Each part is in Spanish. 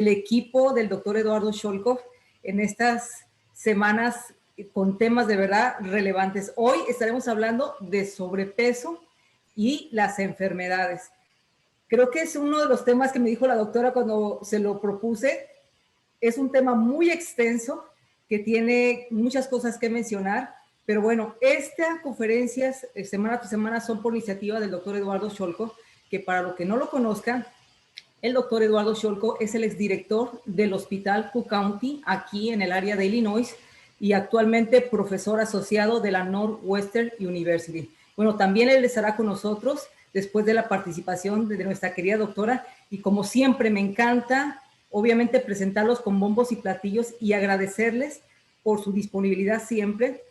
el equipo del doctor Eduardo Scholkoff en estas semanas con temas de verdad relevantes. Hoy estaremos hablando de sobrepeso y las enfermedades. Creo que es uno de los temas que me dijo la doctora cuando se lo propuse. Es un tema muy extenso que tiene muchas cosas que mencionar, pero bueno, estas conferencias semana tras semana son por iniciativa del doctor Eduardo Scholkoff, que para los que no lo conozcan, el doctor Eduardo Scholkoff es el exdirector del Hospital Cook County aquí en el área de Illinois y actualmente profesor asociado de la Northwestern University. Bueno, también él estará con nosotros después de la participación de nuestra querida doctora y como siempre me encanta obviamente presentarlos con bombos y platillos y agradecerles por su disponibilidad siempre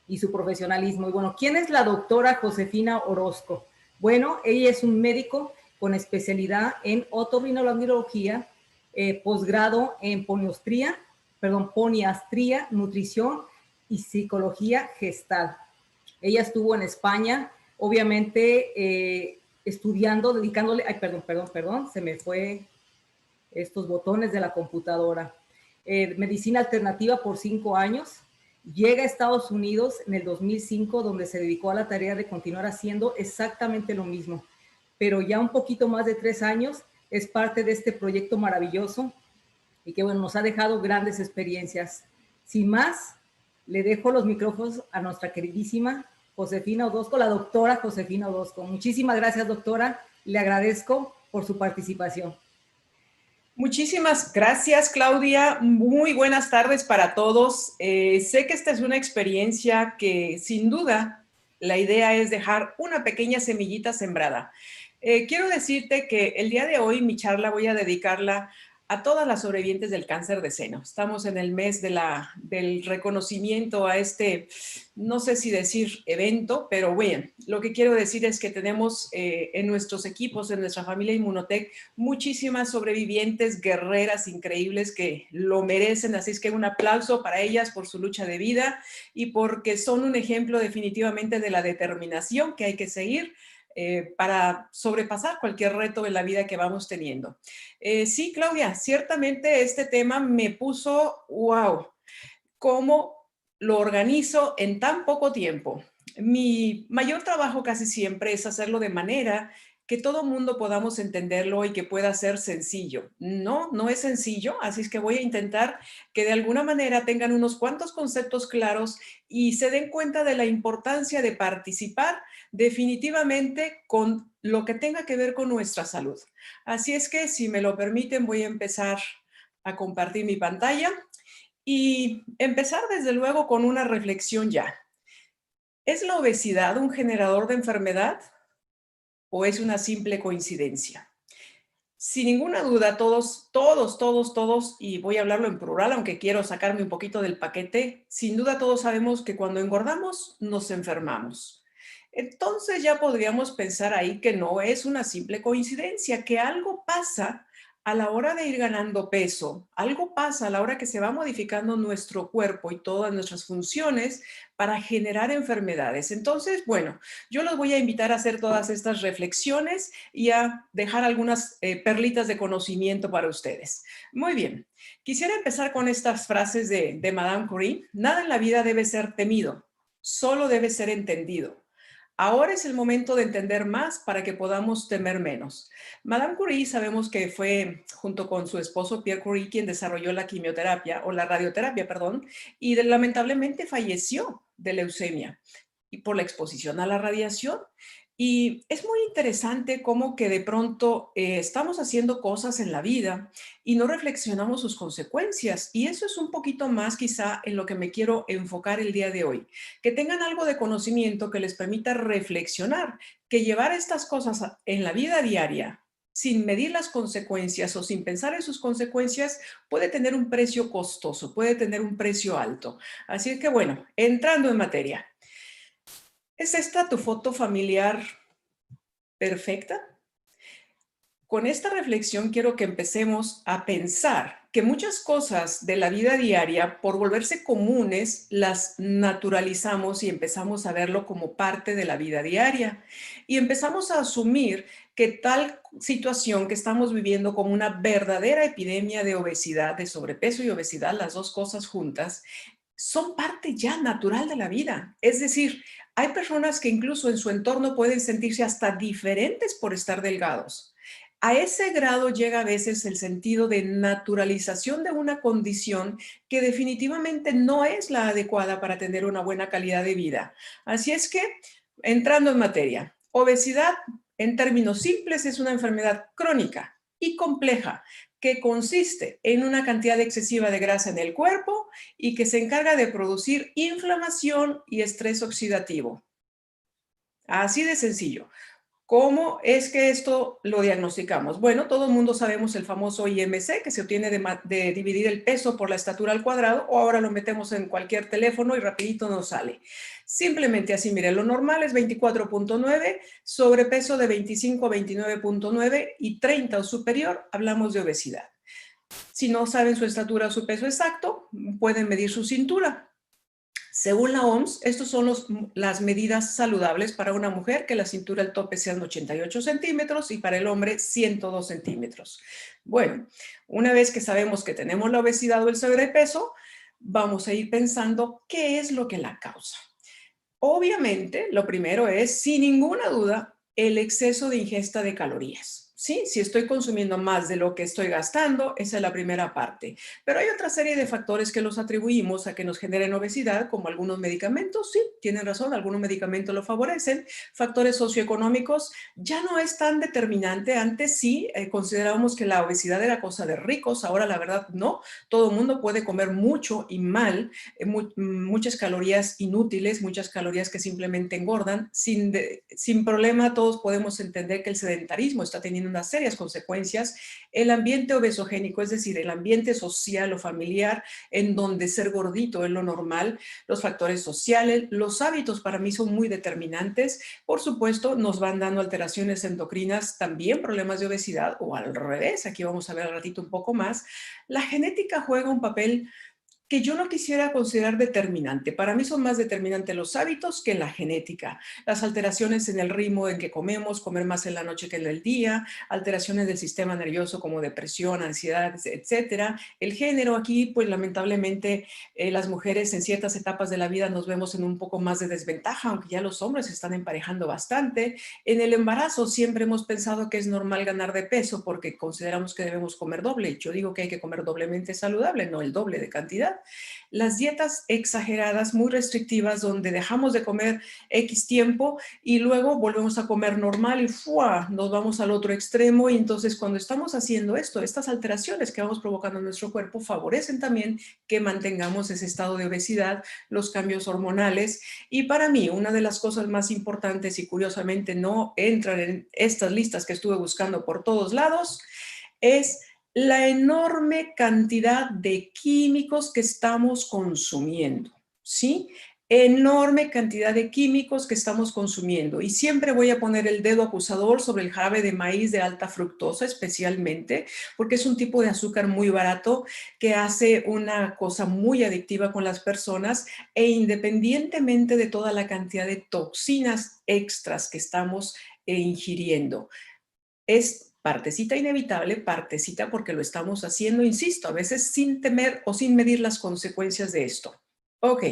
y su profesionalismo. Y bueno, ¿quién es la doctora Josefina Orozco? Bueno, ella es un médico con especialidad en otorrinolaringología, posgrado en poniatría, nutrición y psicología gestal. Ella estuvo en España, obviamente estudiando, dedicándole, se me fue estos botones de la computadora. Medicina alternativa por 5 años. Llega a Estados Unidos en el 2005, donde se dedicó a la tarea de continuar haciendo exactamente lo mismo. Pero ya un poquito más de 3 años es parte de este proyecto maravilloso y que bueno, nos ha dejado grandes experiencias. Sin más, le dejo los micrófonos a nuestra queridísima Josefina Orozco, la doctora Josefina Orozco. Muchísimas gracias, doctora. Le agradezco por su participación. Muchísimas gracias, Claudia. Muy buenas tardes para todos. Sé que esta es una experiencia que sin duda la idea es dejar una pequeña semillita sembrada. Quiero decirte que el día de hoy mi charla voy a dedicarla a todas las sobrevivientes del cáncer de seno. Estamos en el mes del reconocimiento a este, no sé si decir evento, pero bueno, lo que quiero decir es que tenemos en nuestros equipos, en nuestra familia Inmunotech, muchísimas sobrevivientes, guerreras increíbles que lo merecen, así es que un aplauso para ellas por su lucha de vida y porque son un ejemplo definitivamente de la determinación que hay que seguir para sobrepasar cualquier reto en la vida que vamos teniendo. Sí, Claudia, ciertamente este tema me puso, wow, ¿cómo lo organizo en tan poco tiempo? Mi mayor trabajo casi siempre es hacerlo de manera que todo mundo podamos entenderlo y que pueda ser sencillo. No, no es sencillo, así es que voy a intentar que de alguna manera tengan unos cuantos conceptos claros y se den cuenta de la importancia de participar definitivamente con lo que tenga que ver con nuestra salud. Así es que, si me lo permiten, voy a empezar a compartir mi pantalla y empezar desde luego con una reflexión ya. ¿Es la obesidad un generador de enfermedad o es una simple coincidencia? Sin ninguna duda, todos, y voy a hablarlo en plural, aunque quiero sacarme un poquito del paquete, sin duda todos sabemos que cuando engordamos nos enfermamos. Entonces ya podríamos pensar ahí que no es una simple coincidencia, que algo pasa a la hora de ir ganando peso, algo pasa a la hora que se va modificando nuestro cuerpo y todas nuestras funciones para generar enfermedades. Entonces, bueno, yo los voy a invitar a hacer todas estas reflexiones y a dejar algunas perlitas de conocimiento para ustedes. Muy bien, quisiera empezar con estas frases de Madame Curie. Nada en la vida debe ser temido, solo debe ser entendido. Ahora es el momento de entender más para que podamos temer menos. Madame Curie sabemos que fue, junto con su esposo Pierre Curie, quien desarrolló la quimioterapia, o la radioterapia, perdón, y lamentablemente falleció de leucemia y por la exposición a la radiación. Y es muy interesante cómo que de pronto estamos haciendo cosas en la vida y no reflexionamos sus consecuencias. Y eso es un poquito más quizá en lo que me quiero enfocar el día de hoy. Que tengan algo de conocimiento que les permita reflexionar, que llevar estas cosas en la vida diaria sin medir las consecuencias o sin pensar en sus consecuencias puede tener un precio costoso, puede tener un precio alto. Así que bueno, entrando en materia. ¿Es esta tu foto familiar perfecta? Con esta reflexión quiero que empecemos a pensar que muchas cosas de la vida diaria, por volverse comunes, las naturalizamos y empezamos a verlo como parte de la vida diaria. Y empezamos a asumir que tal situación que estamos viviendo como una verdadera epidemia de obesidad, de sobrepeso y obesidad, las dos cosas juntas, son parte ya natural de la vida. Es decir, hay personas que incluso en su entorno pueden sentirse hasta diferentes por estar delgados. A ese grado llega a veces el sentido de naturalización de una condición que definitivamente no es la adecuada para tener una buena calidad de vida. Así es que, entrando en materia, obesidad en términos simples es una enfermedad crónica y compleja que consiste en una cantidad excesiva de grasa en el cuerpo y que se encarga de producir inflamación y estrés oxidativo. Así de sencillo. ¿Cómo es que esto lo diagnosticamos? Bueno, todo el mundo sabemos el famoso IMC, que se obtiene de dividir el peso por la estatura al cuadrado, o ahora lo metemos en cualquier teléfono y rapidito nos sale. Simplemente así, mire, lo normal es 24.9, sobrepeso de 25 a 29.9 y 30 o superior, hablamos de obesidad. Si no saben su estatura o su peso exacto, pueden medir su cintura. Según la OMS, estos son las medidas saludables para una mujer, que la cintura al tope sean 88 centímetros y para el hombre 102 centímetros. Bueno, una vez que sabemos que tenemos la obesidad o el sobrepeso, vamos a ir pensando qué es lo que la causa. Obviamente, lo primero es, sin ninguna duda, el exceso de ingesta de calorías. Sí, si estoy consumiendo más de lo que estoy gastando, esa es la primera parte. Pero hay otra serie de factores que los atribuimos a que nos generen obesidad, como algunos medicamentos. Sí, tienen razón, algunos medicamentos lo favorecen. Factores socioeconómicos ya no es tan determinante. Antes sí considerábamos que la obesidad era cosa de ricos, ahora la verdad no. Todo el mundo puede comer mucho y mal, muchas calorías inútiles, muchas calorías que simplemente engordan. Sin problema, todos podemos entender que el sedentarismo está teniendo unas serias consecuencias. El ambiente obesogénico, es decir, el ambiente social o familiar en donde ser gordito es lo normal, los factores sociales, los hábitos para mí son muy determinantes. Por supuesto, nos van dando alteraciones endocrinas, también problemas de obesidad, o al revés, aquí vamos a ver al ratito un poco más. La genética juega un papel que yo no quisiera considerar determinante. Para mí son más determinantes los hábitos que la genética. Las alteraciones en el ritmo en que comemos, comer más en la noche que en el día, alteraciones del sistema nervioso como depresión, ansiedad, etcétera. El género aquí, pues lamentablemente, las mujeres en ciertas etapas de la vida nos vemos en un poco más de desventaja, aunque ya los hombres se están emparejando bastante. En el embarazo siempre hemos pensado que es normal ganar de peso porque consideramos que debemos comer doble. Yo digo que hay que comer doblemente saludable, no el doble de cantidad. Las dietas exageradas, muy restrictivas, donde dejamos de comer X tiempo y luego volvemos a comer normal y ¡fua! Nos vamos al otro extremo. Y entonces cuando estamos haciendo esto, estas alteraciones que vamos provocando en nuestro cuerpo favorecen también que mantengamos ese estado de obesidad, los cambios hormonales. Y para mí, una de las cosas más importantes, y curiosamente no entran en estas listas que estuve buscando por todos lados, es la enorme cantidad de químicos que estamos consumiendo, ¿sí? Enorme cantidad de químicos que estamos consumiendo. Y siempre voy a poner el dedo acusador sobre el jarabe de maíz de alta fructosa, especialmente, porque es un tipo de azúcar muy barato que hace una cosa muy adictiva con las personas, e independientemente de toda la cantidad de toxinas extras que estamos ingiriendo. Es partecita inevitable, partecita porque lo estamos haciendo, insisto, a veces sin temer o sin medir las consecuencias de esto. Ok,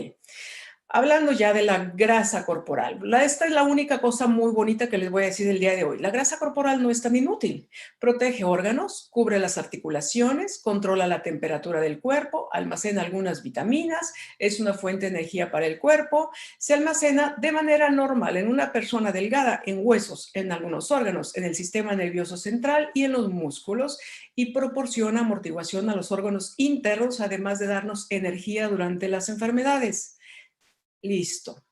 hablando ya de la grasa corporal, esta es la única cosa muy bonita que les voy a decir el día de hoy. La grasa corporal no es tan inútil. Protege órganos, cubre las articulaciones, controla la temperatura del cuerpo, almacena algunas vitaminas, es una fuente de energía para el cuerpo, se almacena de manera normal en una persona delgada, en huesos, en algunos órganos, en el sistema nervioso central y en los músculos, y proporciona amortiguación a los órganos internos, además de darnos energía durante las enfermedades. Listo.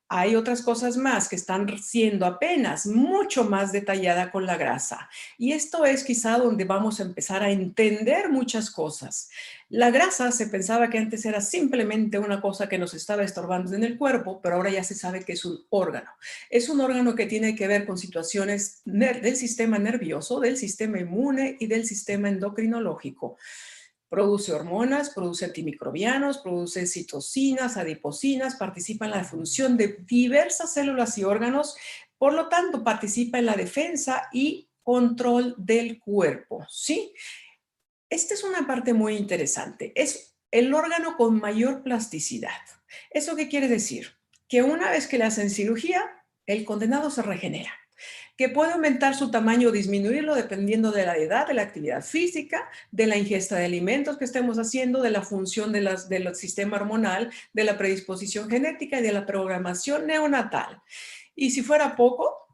Hay otras cosas más que están siendo apenas mucho más detallada con la grasa. Y esto es quizá donde vamos a empezar a entender muchas cosas. La grasa se pensaba que antes era simplemente una cosa que nos estaba estorbando en el cuerpo, pero ahora ya se sabe que es un órgano. Es un órgano que tiene que ver con situaciones del sistema nervioso, del sistema inmune y del sistema endocrinológico. Produce hormonas, produce antimicrobianos, produce citocinas, adiposinas, participa en la función de diversas células y órganos, por lo tanto participa en la defensa y control del cuerpo, ¿sí? Esta es una parte muy interesante. Es el órgano con mayor plasticidad. ¿Eso qué quiere decir? Que una vez que le hacen cirugía, el condenado se regenera, que puede aumentar su tamaño o disminuirlo dependiendo de la edad, de la actividad física, de la ingesta de alimentos que estemos haciendo, de la función del sistema hormonal, de la predisposición genética y de la programación neonatal. Y si fuera poco,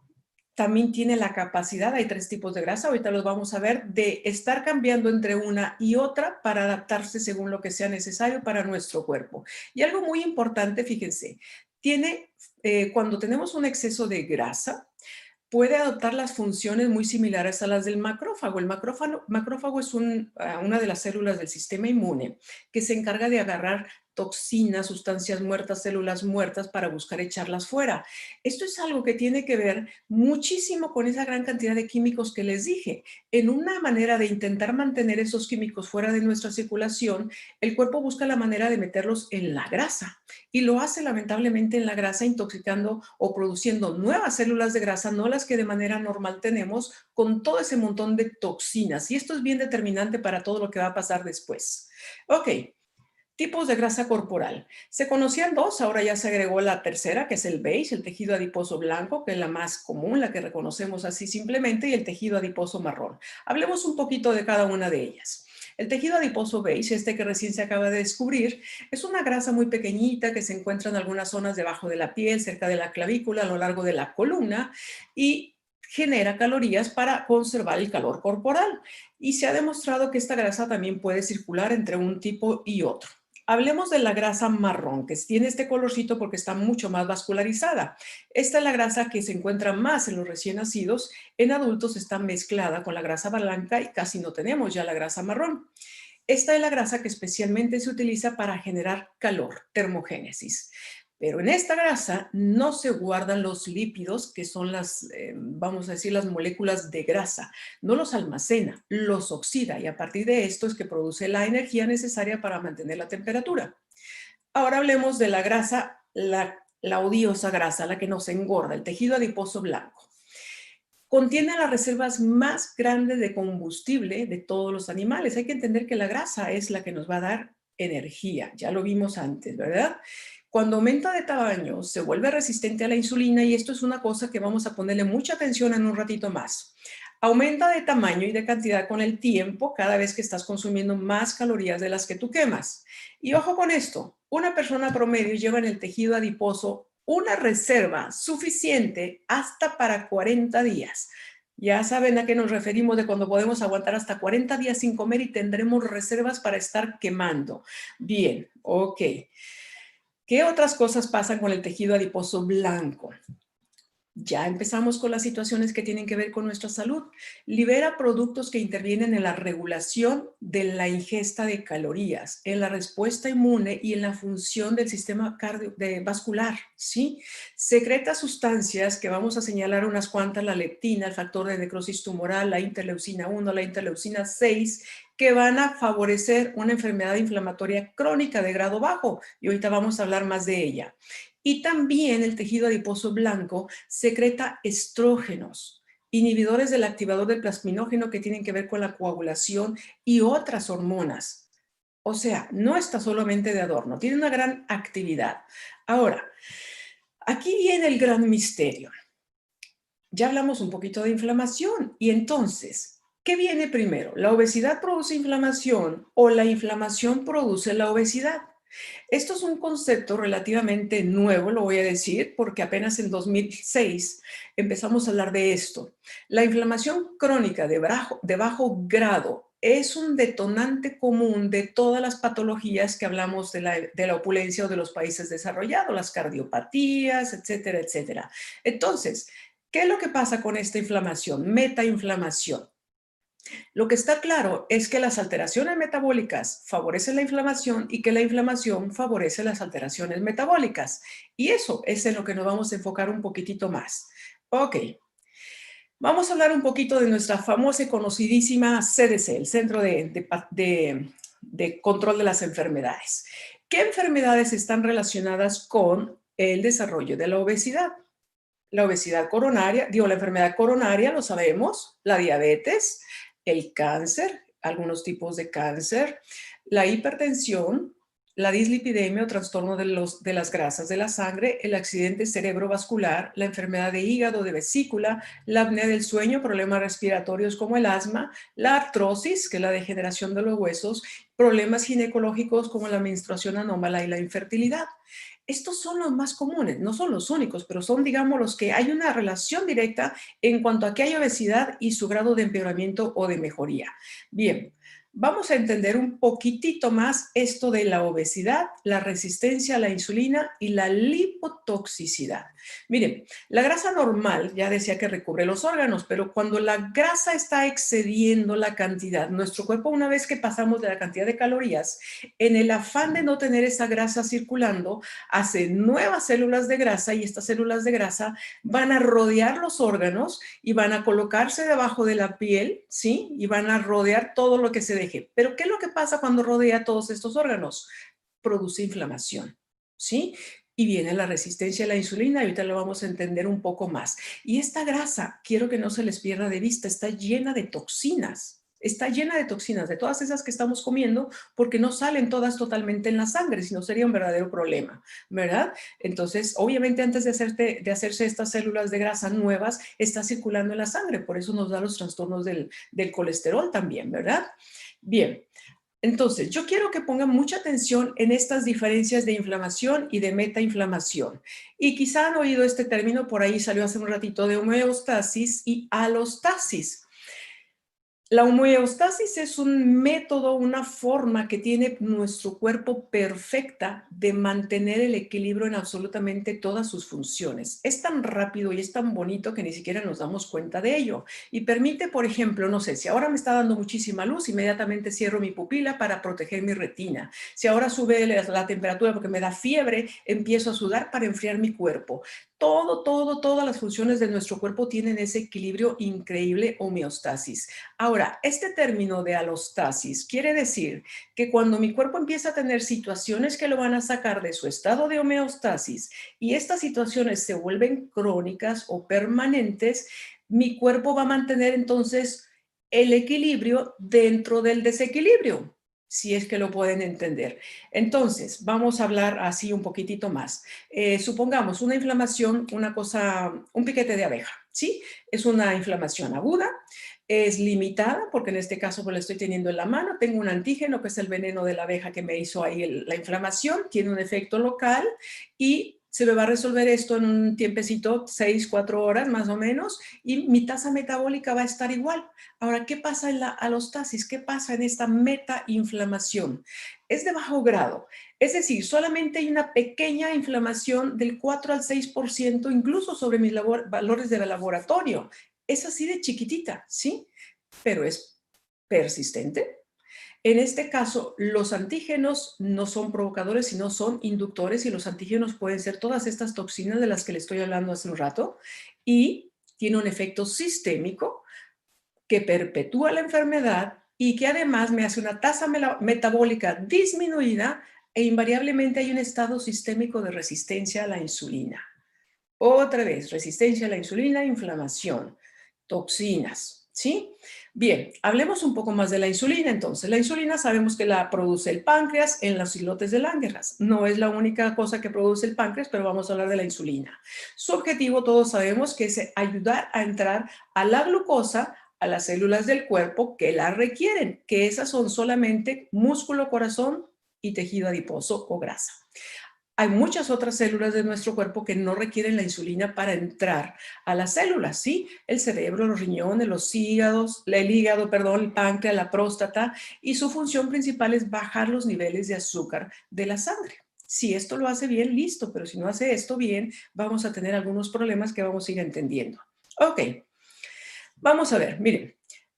también tiene la capacidad, hay 3 tipos de grasa, ahorita los vamos a ver, de estar cambiando entre una y otra para adaptarse según lo que sea necesario para nuestro cuerpo. Y algo muy importante, fíjense, cuando tenemos un exceso de grasa, puede adoptar las funciones muy similares a las del macrófago. El macrófago es una de las células del sistema inmune que se encarga de agarrar toxinas, sustancias muertas, células muertas para buscar echarlas fuera. Esto es algo que tiene que ver muchísimo con esa gran cantidad de químicos que les dije. En una manera de intentar mantener esos químicos fuera de nuestra circulación, el cuerpo busca la manera de meterlos en la grasa y lo hace lamentablemente en la grasa, intoxicando o produciendo nuevas células de grasa, no las que de manera normal tenemos, con todo ese montón de toxinas. Y esto es bien determinante para todo lo que va a pasar después. Ok. Tipos de grasa corporal. Se conocían 2, ahora ya se agregó la tercera, que es el beige, el tejido adiposo blanco, que es la más común, la que reconocemos así simplemente, y el tejido adiposo marrón. Hablemos un poquito de cada una de ellas. El tejido adiposo beige, este que recién se acaba de descubrir, es una grasa muy pequeñita que se encuentra en algunas zonas debajo de la piel, cerca de la clavícula, a lo largo de la columna, y genera calorías para conservar el calor corporal. Y se ha demostrado que esta grasa también puede circular entre un tipo y otro. Hablemos de la grasa marrón, que tiene este colorcito porque está mucho más vascularizada. Esta es la grasa que se encuentra más en los recién nacidos. En adultos está mezclada con la grasa blanca y casi no tenemos ya la grasa marrón. Esta es la grasa que especialmente se utiliza para generar calor, termogénesis. Pero en esta grasa no se guardan los lípidos, que son vamos a decir, las moléculas de grasa. No los almacena, los oxida y a partir de esto es que produce la energía necesaria para mantener la temperatura. Ahora hablemos de la grasa, la odiosa grasa, la que nos engorda, el tejido adiposo blanco. Contiene las reservas más grandes de combustible de todos los animales. Hay que entender que la grasa es la que nos va a dar energía. Ya lo vimos antes, ¿verdad? Cuando aumenta de tamaño, se vuelve resistente a la insulina y esto es una cosa que vamos a ponerle mucha atención en un ratito más. Aumenta de tamaño y de cantidad con el tiempo cada vez que estás consumiendo más calorías de las que tú quemas. Y ojo con esto, una persona promedio lleva en el tejido adiposo una reserva suficiente hasta para 40 días. Ya saben a qué nos referimos de cuando podemos aguantar hasta 40 días sin comer y tendremos reservas para estar quemando. Bien, ok. ¿Qué otras cosas pasan con el tejido adiposo blanco? Ya empezamos con las situaciones que tienen que ver con nuestra salud. Libera productos que intervienen en la regulación de la ingesta de calorías, en la respuesta inmune y en la función del sistema vascular, ¿sí? Secreta sustancias que vamos a señalar unas cuantas, la leptina, el factor de necrosis tumoral, la interleucina 1, la interleucina 6, que van a favorecer una enfermedad inflamatoria crónica de grado bajo. Y ahorita vamos a hablar más de ella. Y también el tejido adiposo blanco secreta estrógenos, inhibidores del activador del plasminógeno que tienen que ver con la coagulación y otras hormonas. O sea, no está solamente de adorno, tiene una gran actividad. Ahora, aquí viene el gran misterio. Ya hablamos un poquito de inflamación y entonces, ¿qué viene primero? ¿La obesidad produce inflamación o la inflamación produce la obesidad? Esto es un concepto relativamente nuevo, lo voy a decir, porque apenas en 2006 empezamos a hablar de esto. La inflamación crónica de bajo grado es un detonante común de todas las patologías que hablamos de la opulencia o de los países desarrollados, las cardiopatías, etcétera, etcétera. Entonces, ¿qué es lo que pasa con esta inflamación? Metainflamación. Lo que está claro es que las alteraciones metabólicas favorecen la inflamación y que la inflamación favorece las alteraciones metabólicas. Y eso es en lo que nos vamos a enfocar un poquitito más. Ok, vamos a hablar un poquito de nuestra famosa y conocidísima CDC, el Centro de Control de las Enfermedades. ¿Qué enfermedades están relacionadas con el desarrollo de la obesidad? La obesidad coronaria, la enfermedad coronaria, lo sabemos, la diabetes, el cáncer, algunos tipos de cáncer, la hipertensión, la dislipidemia o trastorno de las grasas de la sangre, el accidente cerebrovascular, la enfermedad de hígado, de vesícula, la apnea del sueño, problemas respiratorios como el asma, la artrosis, que es la degeneración de los huesos, problemas ginecológicos como la menstruación anómala y la infertilidad. Estos son los más comunes, no son los únicos, pero son, digamos, los que hay una relación directa en cuanto a que hay obesidad y su grado de empeoramiento o de mejoría. Bien, vamos a entender un poquitito más esto de la obesidad, la resistencia a la insulina y la lipotoxicidad. Miren, la grasa normal, ya decía que recubre los órganos, pero cuando la grasa está excediendo la cantidad, nuestro cuerpo, una vez que pasamos de la cantidad de calorías, en el afán de no tener esa grasa circulando, hace nuevas células de grasa y estas células de grasa van a rodear los órganos y van a colocarse debajo de la piel, ¿sí? Y van a rodear todo lo que se deje. Pero ¿qué es lo que pasa cuando rodea todos estos órganos? Produce inflamación, ¿sí? Y viene la resistencia a la insulina, y ahorita lo vamos a entender un poco más. Y esta grasa, quiero que no se les pierda de vista, está llena de toxinas. Está llena de toxinas, de todas esas que estamos comiendo, porque no salen todas totalmente en la sangre, sino sería un verdadero problema, ¿verdad? Entonces, obviamente, antes de hacerse estas células de grasa nuevas, está circulando en la sangre, por eso nos da los trastornos del colesterol también, ¿verdad? Bien. Entonces, yo quiero que pongan mucha atención en estas diferencias de inflamación y de metainflamación. Y quizá han oído este término, por ahí salió hace un ratito, de homeostasis y alostasis. La homeostasis es un método, una forma que tiene nuestro cuerpo perfecta de mantener el equilibrio en absolutamente todas sus funciones. Es tan rápido y es tan bonito que ni siquiera nos damos cuenta de ello. Y permite, por ejemplo, no sé, si ahora me está dando muchísima luz, inmediatamente cierro mi pupila para proteger mi retina. Si ahora sube la temperatura porque me da fiebre, empiezo a sudar para enfriar mi cuerpo. Todas las funciones de nuestro cuerpo tienen ese equilibrio increíble, homeostasis. Ahora, este término de alostasis quiere decir que cuando mi cuerpo empieza a tener situaciones que lo van a sacar de su estado de homeostasis y estas situaciones se vuelven crónicas o permanentes, mi cuerpo va a mantener entonces el equilibrio dentro del desequilibrio, si es que lo pueden entender. Entonces, vamos a hablar así un poquitito más. Supongamos una inflamación, un piquete de abeja, ¿sí? Es una inflamación aguda, es limitada, porque en este caso pues, lo estoy teniendo en la mano, tengo un antígeno que es el veneno de la abeja que me hizo ahí la inflamación, tiene un efecto local y se me va a resolver esto en un tiempecito, 6, 4 horas más o menos, y mi tasa metabólica va a estar igual. Ahora, ¿qué pasa en la alostasis? ¿Qué pasa en esta metainflamación? Es de bajo grado, es decir, solamente hay una pequeña inflamación del 4 al 6%, incluso sobre mis valores de laboratorio. Es así de chiquitita, ¿sí? Pero es persistente. En este caso, los antígenos no son provocadores, sino son inductores, y los antígenos pueden ser todas estas toxinas de las que le estoy hablando hace un rato, y tiene un efecto sistémico que perpetúa la enfermedad y que además me hace una tasa metabólica disminuida e invariablemente hay un estado sistémico de resistencia a la insulina. Otra vez, resistencia a la insulina, inflamación, toxinas, ¿sí? Bien, hablemos un poco más de la insulina entonces. La insulina sabemos que la produce el páncreas en los islotes de Langerhans. No es la única cosa que produce el páncreas, pero vamos a hablar de la insulina. Su objetivo, todos sabemos, que es ayudar a entrar a la glucosa a las células del cuerpo que la requieren, que esas son solamente músculo, corazón y tejido adiposo o grasa. hay muchas otras células de nuestro cuerpo que no requieren la insulina para entrar a las células, ¿sí? El cerebro, los riñones, los hígados, el hígado, perdón, el páncreas, la próstata, y su función principal es bajar los niveles de azúcar de la sangre. Si esto lo hace bien, listo, pero si no hace esto bien, vamos a tener algunos problemas que vamos a ir entendiendo. Ok, vamos a ver, miren.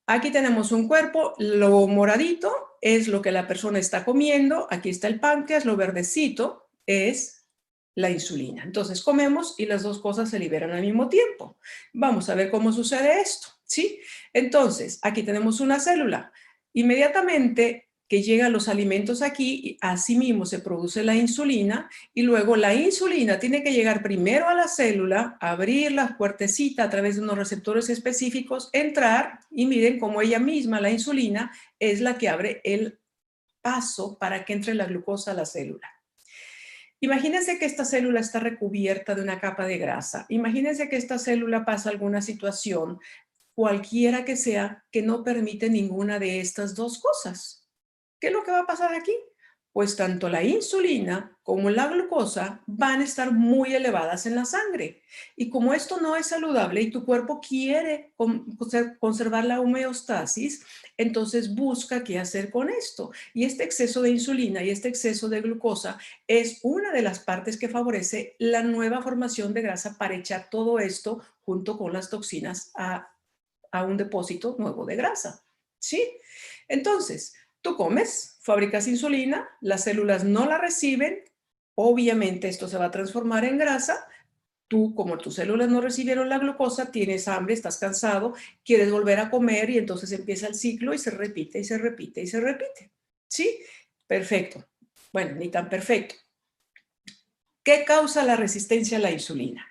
Aquí tenemos un cuerpo, lo moradito es lo que la persona está comiendo, aquí está el páncreas, lo verdecito es la insulina. Entonces comemos y las dos cosas se liberan al mismo tiempo. Vamos a ver cómo sucede esto, ¿sí? Entonces, aquí tenemos una célula. Inmediatamente que llegan los alimentos aquí, así mismo se produce la insulina y luego la insulina tiene que llegar primero a la célula, abrir la puertecita a través de unos receptores específicos, entrar y miren cómo ella misma, la insulina, es la que abre el paso para que entre la glucosa a la célula. Imagínense que esta célula está recubierta de una capa de grasa. Imagínense que esta célula pasa alguna situación, cualquiera que sea, que no permite ninguna de estas dos cosas. ¿Qué es lo que va a pasar aquí? Pues tanto la insulina como la glucosa van a estar muy elevadas en la sangre. Y como esto no es saludable y tu cuerpo quiere conservar la homeostasis, entonces busca qué hacer con esto. Y este exceso de insulina y este exceso de glucosa es una de las partes que favorece la nueva formación de grasa para echar todo esto junto con las toxinas a un depósito nuevo de grasa. ¿Sí? Entonces, tú comes, fabricas insulina, las células no la reciben, obviamente esto se va a transformar en grasa. Tú, como tus células no recibieron la glucosa, tienes hambre, estás cansado, quieres volver a comer y entonces empieza el ciclo y se repite y se repite y se repite. ¿Sí? Perfecto. Bueno, ni tan perfecto. ¿Qué causa la resistencia a la insulina?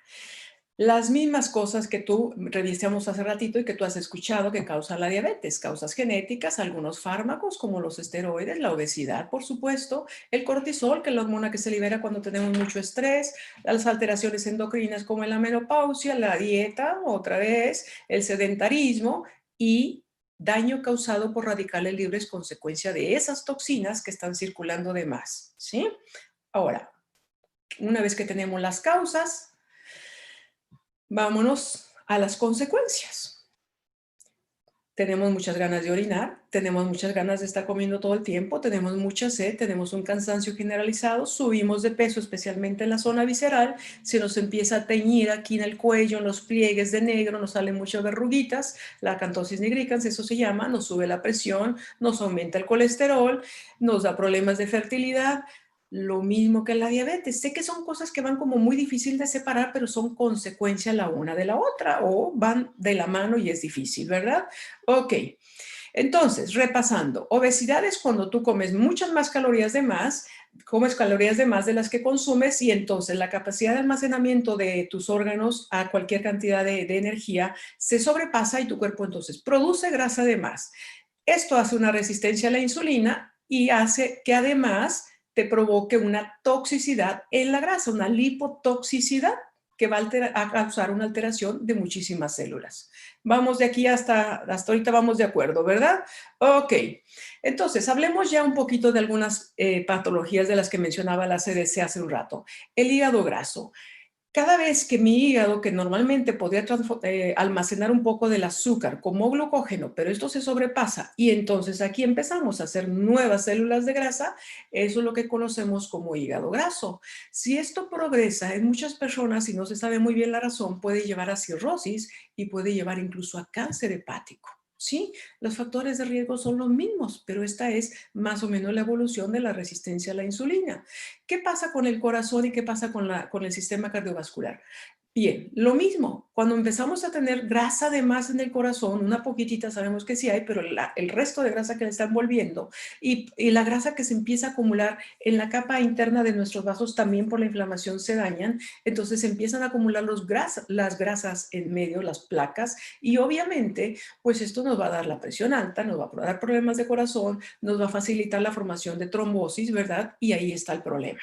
Las mismas cosas que tú revisamos hace ratito y que tú has escuchado que causan la diabetes, causas genéticas, algunos fármacos como los esteroides, la obesidad, por supuesto, el cortisol, que es la hormona que se libera cuando tenemos mucho estrés, las alteraciones endocrinas como la menopausia, la dieta, otra vez, el sedentarismo y daño causado por radicales libres consecuencia de esas toxinas que están circulando de más, ¿sí? Ahora, una vez que tenemos las causas, vámonos a las consecuencias. Tenemos muchas ganas de orinar, tenemos muchas ganas de estar comiendo todo el tiempo, tenemos mucha sed, tenemos un cansancio generalizado, subimos de peso, especialmente en la zona visceral, se nos empieza a teñir aquí en el cuello, en los pliegues de negro, nos salen muchas verruguitas, la acantosis nigricans, eso se llama, nos sube la presión, nos aumenta el colesterol, nos da problemas de fertilidad. Lo mismo que la diabetes. Sé que son cosas que van como muy difícil de separar, pero son consecuencia la una de la otra o van de la mano y es difícil, ¿verdad? Ok, entonces, repasando, obesidad es cuando tú comes muchas más calorías de más, comes calorías de más de las que consumes y entonces la capacidad de almacenamiento de tus órganos a cualquier cantidad de energía se sobrepasa y tu cuerpo entonces produce grasa de más. Esto hace una resistencia a la insulina y hace que además te provoque una toxicidad en la grasa, una lipotoxicidad que va a causar una alteración de muchísimas células. Vamos de aquí hasta ahorita vamos de acuerdo, ¿verdad? Ok, entonces hablemos ya un poquito de algunas patologías de las que mencionaba la CDC hace un rato. El hígado graso. Cada vez que mi hígado, que normalmente podría almacenar un poco del azúcar como glucógeno, pero esto se sobrepasa y entonces aquí empezamos a hacer nuevas células de grasa, eso es lo que conocemos como hígado graso. Si esto progresa en muchas personas y no se sabe muy bien la razón, puede llevar a cirrosis y puede llevar incluso a cáncer hepático. Sí, los factores de riesgo son los mismos, pero esta es más o menos la evolución de la resistencia a la insulina. ¿Qué pasa con el corazón y qué pasa con el sistema cardiovascular? Bien, lo mismo, cuando empezamos a tener grasa de más en el corazón, una poquitita sabemos que sí hay, pero el resto de grasa que le está envolviendo y la grasa que se empieza a acumular en la capa interna de nuestros vasos también por la inflamación se dañan, entonces se empiezan a acumular las grasas en medio, las placas, y obviamente pues esto nos va a dar la presión alta, nos va a dar problemas de corazón, nos va a facilitar la formación de trombosis, ¿verdad? Y ahí está el problema.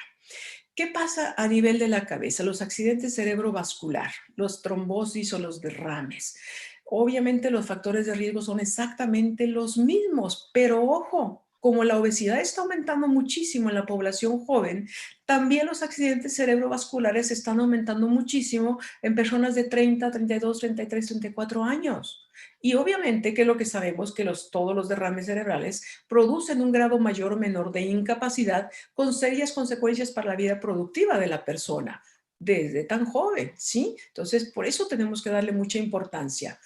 ¿Qué pasa a nivel de la cabeza? Los accidentes cerebrovascular, los trombosis o los derrames. Obviamente los factores de riesgo son exactamente los mismos, pero ojo, como la obesidad está aumentando muchísimo en la población joven, también los accidentes cerebrovasculares están aumentando muchísimo en personas de 30, 32, 33, 34 años. Y obviamente que lo que sabemos que todos los derrames cerebrales producen un grado mayor o menor de incapacidad con serias consecuencias para la vida productiva de la persona desde tan joven, ¿sí? Entonces, por eso tenemos que darle mucha importancia.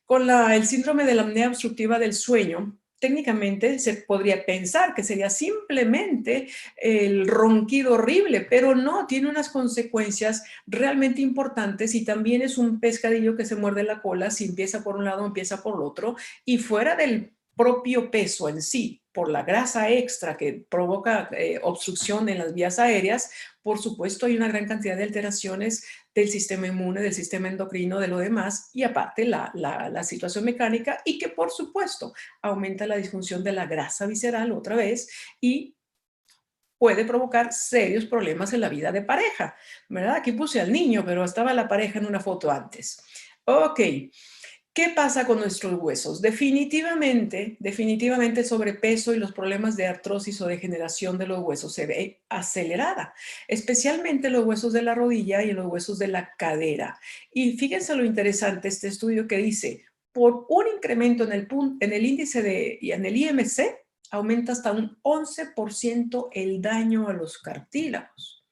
Con el síndrome de la apnea obstructiva del sueño, técnicamente se podría pensar que sería simplemente el ronquido horrible, pero no, tiene unas consecuencias realmente importantes y también es un pescadillo que se muerde la cola si empieza por un lado o empieza por el otro y fuera del propio peso en sí, por la grasa extra que provoca obstrucción en las vías aéreas, por supuesto hay una gran cantidad de alteraciones del sistema inmune, del sistema endocrino, de lo demás, y aparte la situación mecánica y que por supuesto aumenta la disfunción de la grasa visceral otra vez y puede provocar serios problemas en la vida de pareja, ¿verdad? Aquí puse al niño, pero estaba la pareja en una foto antes. Ok, ¿qué pasa con nuestros huesos? Definitivamente el sobrepeso y los problemas de artrosis o degeneración de los huesos se ve acelerada, especialmente los huesos de la rodilla y los huesos de la cadera. Y fíjense lo interesante, este estudio que dice, por un incremento en el índice y en el IMC, aumenta hasta un 11% el daño a los cartílagos.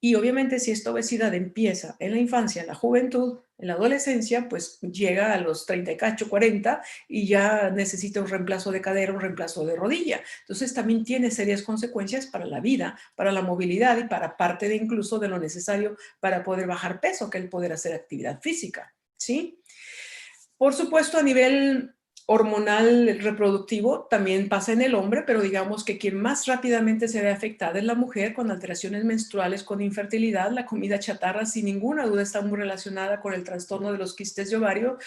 Y obviamente si esta obesidad empieza en la infancia, en la juventud, en la adolescencia, pues llega a los 30 y cacho, 40 y ya necesita un reemplazo de cadera, un reemplazo de rodilla. Entonces también tiene serias consecuencias para la vida, para la movilidad y para parte de incluso de lo necesario para poder bajar peso, que es el poder hacer actividad física, ¿sí? Por supuesto, a nivel hormonal reproductivo también pasa en el hombre, pero digamos que quien más rápidamente se ve afectada es la mujer con alteraciones menstruales, con infertilidad. La comida chatarra sin ninguna duda está muy relacionada con el trastorno de los quistes de ovario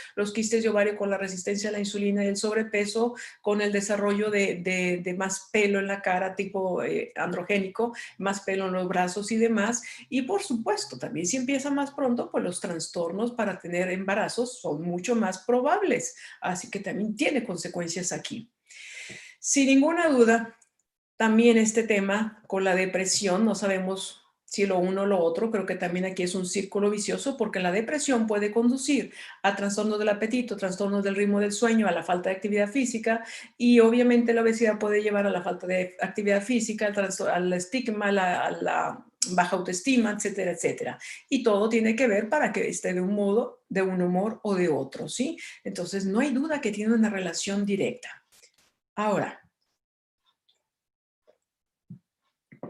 con la resistencia a la insulina y el sobrepeso, con el desarrollo de más pelo en la cara tipo androgénico, más pelo en los brazos y demás. Y por supuesto, también si empieza más pronto, pues los trastornos para tener embarazos son mucho más probables. Así que también tiene consecuencias aquí. Sin ninguna duda, también este tema con la depresión, no sabemos si lo uno o lo otro, creo que también aquí es un círculo vicioso porque la depresión puede conducir a trastornos del apetito, trastornos del ritmo del sueño, a la falta de actividad física y obviamente la obesidad puede llevar a la falta de actividad física, al estigma, a la baja autoestima, etcétera, etcétera. Y todo tiene que ver para que esté de un modo, de un humor o de otro, ¿sí? Entonces no hay duda que tiene una relación directa. Ahora,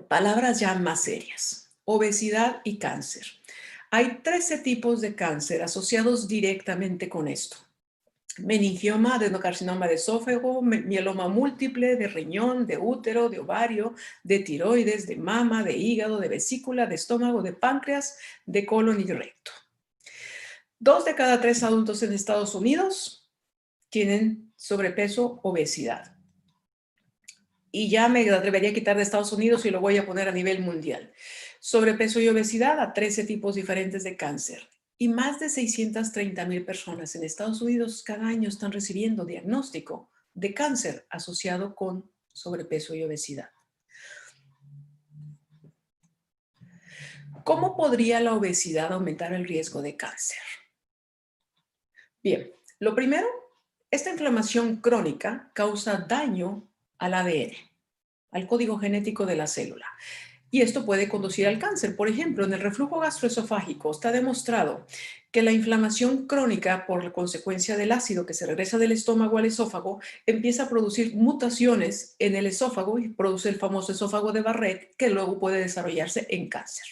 palabras ya más serias. Obesidad y cáncer. Hay 13 tipos de cáncer asociados directamente con esto. Meningioma, adenocarcinoma de esófago, mieloma múltiple, de riñón, de útero, de ovario, de tiroides, de mama, de hígado, de vesícula, de estómago, de páncreas, de colon y recto. 2 de cada 3 adultos en Estados Unidos tienen sobrepeso, obesidad. Y ya me atrevería a quitar de Estados Unidos y lo voy a poner a nivel mundial. Sobrepeso y obesidad a 13 tipos diferentes de cáncer. Y más de 630,000 personas en Estados Unidos cada año están recibiendo diagnóstico de cáncer asociado con sobrepeso y obesidad. ¿Cómo podría la obesidad aumentar el riesgo de cáncer? Bien, lo primero, esta inflamación crónica causa daño al ADN, al código genético de la célula. Y esto puede conducir al cáncer. Por ejemplo, en el reflujo gastroesofágico está demostrado que la inflamación crónica por la consecuencia del ácido que se regresa del estómago al esófago empieza a producir mutaciones en el esófago y produce el famoso esófago de Barrett que luego puede desarrollarse en cáncer.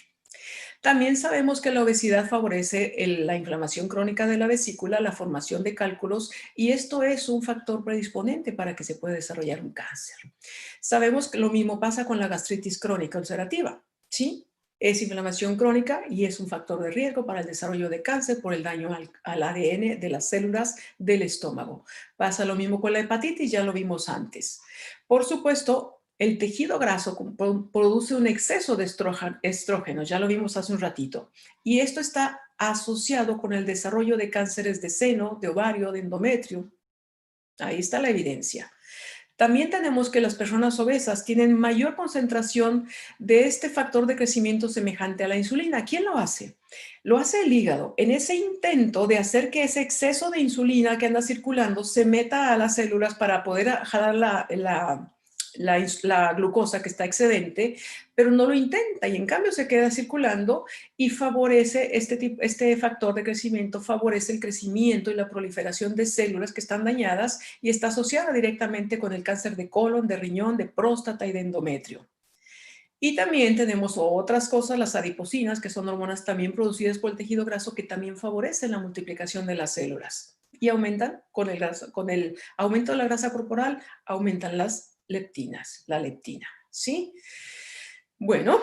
También sabemos que la obesidad favorece la inflamación crónica de la vesícula, la formación de cálculos, y esto es un factor predisponente para que se pueda desarrollar un cáncer. Sabemos que lo mismo pasa con la gastritis crónica ulcerativa, ¿sí? Es inflamación crónica y es un factor de riesgo para el desarrollo de cáncer por el daño al ADN de las células del estómago. Pasa lo mismo con la hepatitis, ya lo vimos antes. Por supuesto, el tejido graso produce un exceso de estrógenos, ya lo vimos hace un ratito, y esto está asociado con el desarrollo de cánceres de seno, de ovario, de endometrio. Ahí está la evidencia. También tenemos que las personas obesas tienen mayor concentración de este factor de crecimiento semejante a la insulina. ¿Quién lo hace? Lo hace el hígado en ese intento de hacer que ese exceso de insulina que anda circulando se meta a las células para poder jalar la glucosa que está excedente, pero no lo intenta y en cambio se queda circulando y favorece este factor de crecimiento, favorece el crecimiento y la proliferación de células que están dañadas y está asociada directamente con el cáncer de colon, de riñón, de próstata y de endometrio. Y también tenemos otras cosas, las adiposinas, que son hormonas también producidas por el tejido graso que también favorecen la multiplicación de las células y aumentan con el aumento de la grasa corporal, aumentan las leptinas, la leptina, ¿sí? Bueno,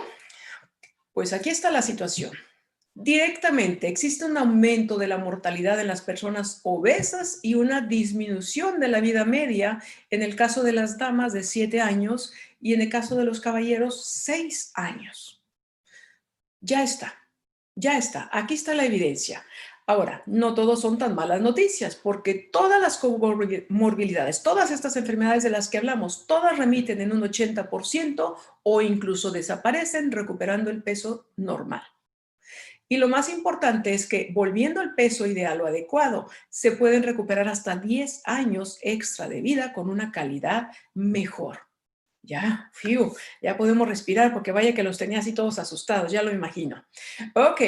pues aquí está la situación. Directamente existe un aumento de la mortalidad en las personas obesas y una disminución de la vida media en el caso de las damas de 7 años y en el caso de los caballeros 6 años. Ya está, ya está. Aquí está la evidencia. Ahora, no todos son tan malas noticias porque todas las comorbilidades, todas estas enfermedades de las que hablamos, todas remiten en un 80% o incluso desaparecen recuperando el peso normal. Y lo más importante es que volviendo al peso ideal o adecuado, se pueden recuperar hasta 10 años extra de vida con una calidad mejor. Ya, fiu, ya podemos respirar porque vaya que los tenía así todos asustados, ya lo imagino. Ok,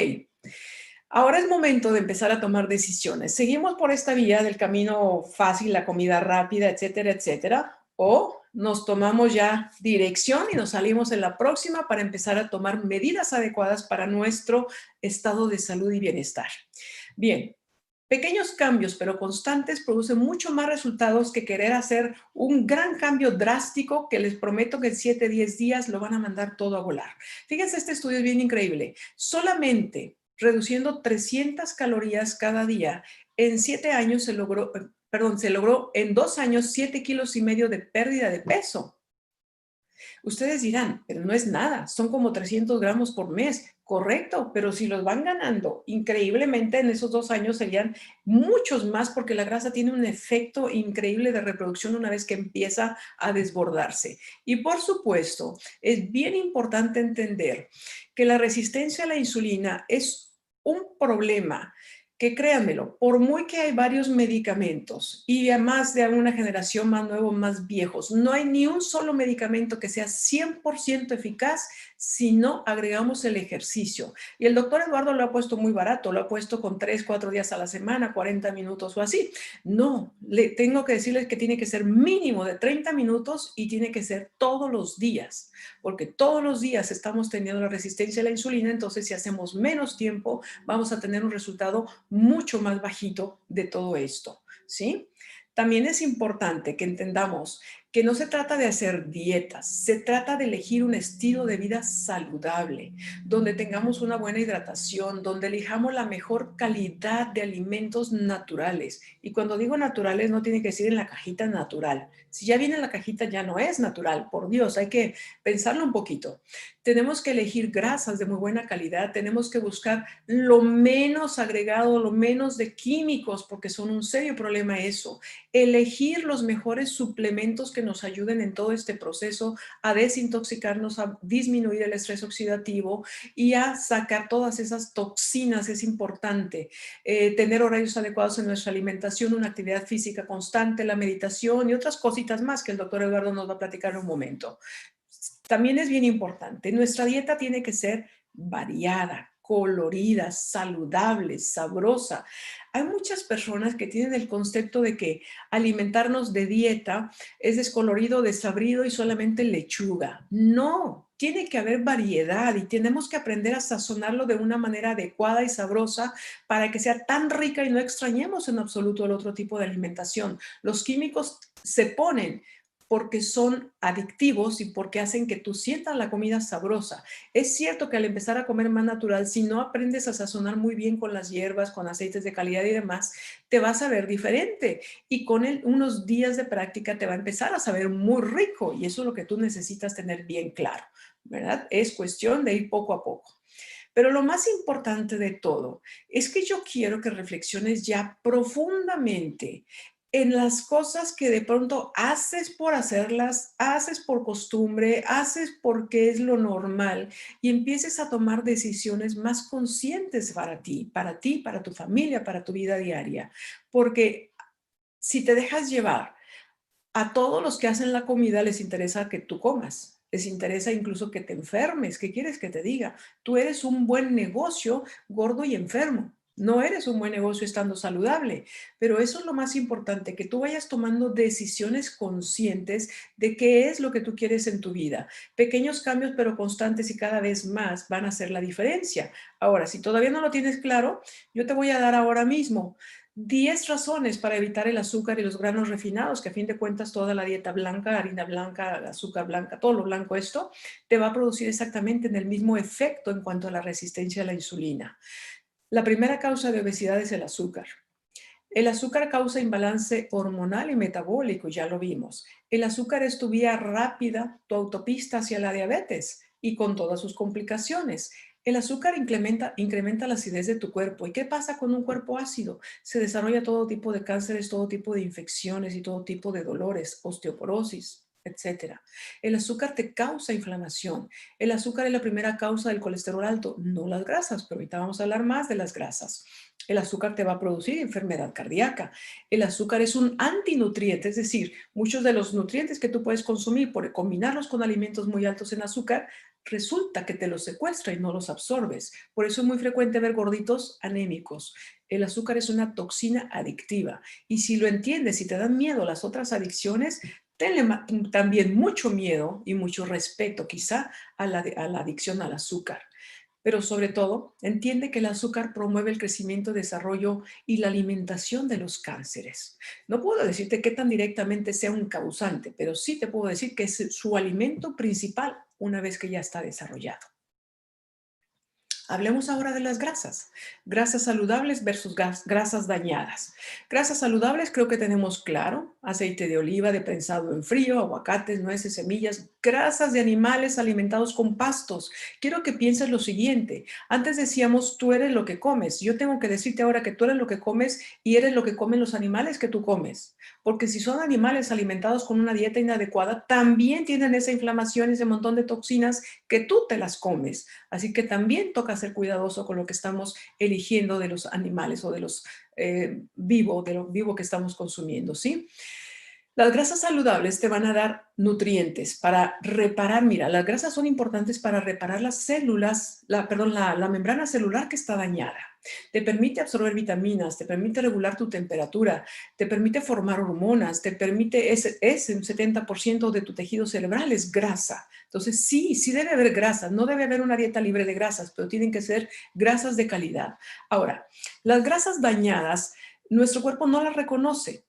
ahora es momento de empezar a tomar decisiones. ¿Seguimos por esta vía del camino fácil, la comida rápida, etcétera, etcétera? ¿O nos tomamos ya dirección y nos salimos en la próxima para empezar a tomar medidas adecuadas para nuestro estado de salud y bienestar? Bien, pequeños cambios pero constantes producen mucho más resultados que querer hacer un gran cambio drástico que les prometo que en 7, 10 días lo van a mandar todo a volar. Fíjense, este estudio es bien increíble. Solamente reduciendo 300 calorías cada día, en 7 años se logró en 2 años 7,5 kilos de pérdida de peso. Ustedes dirán, pero no es nada, son como 300 gramos por mes. Correcto, pero si los van ganando increíblemente en esos 2 años serían muchos más porque la grasa tiene un efecto increíble de reproducción una vez que empieza a desbordarse. Y por supuesto, es bien importante entender que la resistencia a la insulina es un problema que créanmelo, por muy que hay varios medicamentos y además de una generación más nuevo, más viejos, no hay ni un solo medicamento que sea 100% eficaz si no agregamos el ejercicio. Y el doctor Eduardo lo ha puesto muy barato, lo ha puesto con 3, 4 días a la semana, 40 minutos o así. No, le tengo que decirles que tiene que ser mínimo de 30 minutos y tiene que ser todos los días, porque todos los días estamos teniendo la resistencia a la insulina, entonces si hacemos menos tiempo, vamos a tener un resultado mucho más bajito de todo esto, ¿sí? También es importante que entendamos que no se trata de hacer dietas, se trata de elegir un estilo de vida saludable, donde tengamos una buena hidratación, donde elijamos la mejor calidad de alimentos naturales. Y cuando digo naturales no tiene que decir en la cajita natural. Si ya viene en la cajita ya no es natural, por Dios, hay que pensarlo un poquito. Tenemos que elegir grasas de muy buena calidad, tenemos que buscar lo menos agregado, lo menos de químicos, porque son un serio problema eso. Elegir los mejores suplementos que nos ayuden en todo este proceso a desintoxicarnos, a disminuir el estrés oxidativo y a sacar todas esas toxinas es importante. Tener horarios adecuados en nuestra alimentación, una actividad física constante, la meditación y otras cositas más que el doctor Eduardo nos va a platicar en un momento. También es bien importante, nuestra dieta tiene que ser variada, colorida, saludable, sabrosa. Hay muchas personas que tienen el concepto de que alimentarnos de dieta es descolorido, desabrido y solamente lechuga. No, tiene que haber variedad y tenemos que aprender a sazonarlo de una manera adecuada y sabrosa para que sea tan rica y no extrañemos en absoluto el otro tipo de alimentación. Los químicos se ponen porque son adictivos y porque hacen que tú sientas la comida sabrosa. Es cierto que al empezar a comer más natural, si no aprendes a sazonar muy bien con las hierbas, con aceites de calidad y demás, te vas a ver diferente y con unos días de práctica te va a empezar a saber muy rico y eso es lo que tú necesitas tener bien claro, ¿verdad? Es cuestión de ir poco a poco. Pero lo más importante de todo es que yo quiero que reflexiones ya profundamente en las cosas que de pronto haces por hacerlas, haces por costumbre, haces porque es lo normal y empieces a tomar decisiones más conscientes para ti, para tu familia, para tu vida diaria. Porque si te dejas llevar, a todos los que hacen la comida les interesa que tú comas. Les interesa incluso que te enfermes. ¿Qué quieres que te diga? Tú eres un buen negocio gordo y enfermo. No eres un buen negocio estando saludable, pero eso es lo más importante, que tú vayas tomando decisiones conscientes de qué es lo que tú quieres en tu vida. Pequeños cambios, pero constantes y cada vez más van a hacer la diferencia. Ahora, si todavía no lo tienes claro, yo te voy a dar ahora mismo 10 razones para evitar el azúcar y los granos refinados, que a fin de cuentas toda la dieta blanca, harina blanca, azúcar blanca, todo lo blanco esto, te va a producir exactamente en el mismo efecto en cuanto a la resistencia a la insulina. La primera causa de obesidad es el azúcar. El azúcar causa imbalance hormonal y metabólico, ya lo vimos. El azúcar es tu vía rápida, tu autopista hacia la diabetes y con todas sus complicaciones. El azúcar incrementa la acidez de tu cuerpo. ¿Y qué pasa con un cuerpo ácido? Se desarrolla todo tipo de cánceres, todo tipo de infecciones y todo tipo de dolores, osteoporosis, etcétera. El azúcar te causa inflamación. El azúcar es la primera causa del colesterol alto, no las grasas, pero ahorita vamos a hablar más de las grasas. El azúcar te va a producir enfermedad cardíaca. El azúcar es un antinutriente, es decir, muchos de los nutrientes que tú puedes consumir por combinarlos con alimentos muy altos en azúcar, resulta que te los secuestra y no los absorbes. Por eso es muy frecuente ver gorditos anémicos. El azúcar es una toxina adictiva y si lo entiendes, si te dan miedo las otras adicciones, tenle también mucho miedo y mucho respeto quizá a la adicción al azúcar. Pero sobre todo, entiende que el azúcar promueve el crecimiento, desarrollo y la alimentación de los cánceres. No puedo decirte qué tan directamente sea un causante, pero sí te puedo decir que es su alimento principal una vez que ya está desarrollado. Hablemos ahora de las grasas. Grasas saludables versus grasas dañadas. Grasas saludables creo que tenemos claro. Aceite de oliva de prensado en frío, aguacates, nueces, semillas, grasas de animales alimentados con pastos. Quiero que pienses lo siguiente. Antes decíamos, tú eres lo que comes. Yo tengo que decirte ahora que tú eres lo que comes y eres lo que comen los animales que tú comes. Porque si son animales alimentados con una dieta inadecuada, también tienen esa inflamación y ese montón de toxinas que tú te las comes. Así que también toca ser cuidadoso con lo que estamos eligiendo de los animales o de los de lo vivo que estamos consumiendo, ¿sí? Las grasas saludables te van a dar nutrientes para reparar. Mira, las grasas son importantes para reparar las células, la membrana celular que está dañada. Te permite absorber vitaminas, te permite regular tu temperatura, te permite formar hormonas, te permite, es un 70% de tu tejido cerebral es grasa. Entonces, sí, sí debe haber grasas, no debe haber una dieta libre de grasas, pero tienen que ser grasas de calidad. Ahora, las grasas dañadas, nuestro cuerpo no las reconoce,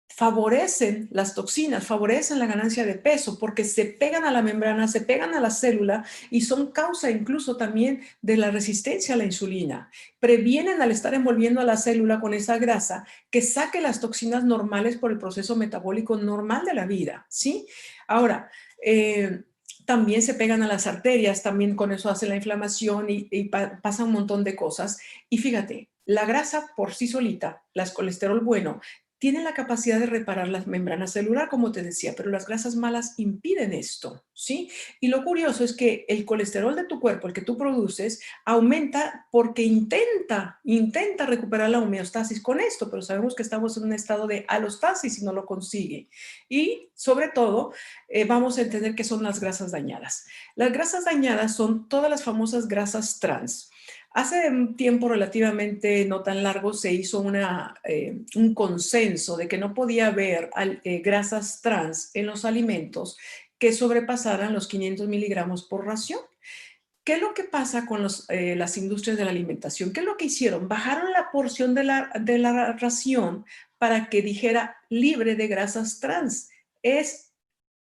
favorecen las toxinas, favorecen la ganancia de peso porque se pegan a la membrana, se pegan a la célula y son causa incluso también de la resistencia a la insulina. Previenen al estar envolviendo a la célula con esa grasa que saque las toxinas normales por el proceso metabólico normal de la vida, ¿sí? Ahora, también se pegan a las arterias, también con eso hace la inflamación y pasa un montón de cosas. Y fíjate, la grasa por sí solita, el colesterol bueno, tienen la capacidad de reparar las membranas celular, como te decía, pero las grasas malas impiden esto, ¿sí? Y lo curioso es que el colesterol de tu cuerpo, el que tú produces, aumenta porque intenta recuperar la homeostasis con esto, pero sabemos que estamos en un estado de alostasis y no lo consigue. Y sobre todo, vamos a entender qué son las grasas dañadas. Las grasas dañadas son todas las famosas grasas trans. Hace un tiempo relativamente no tan largo se hizo un consenso de que no podía haber grasas trans en los alimentos que sobrepasaran los 500 miligramos por ración. ¿Qué es lo que pasa con las industrias de la alimentación? ¿Qué es lo que hicieron? Bajaron la porción de la ración para que dijera libre de grasas trans. Es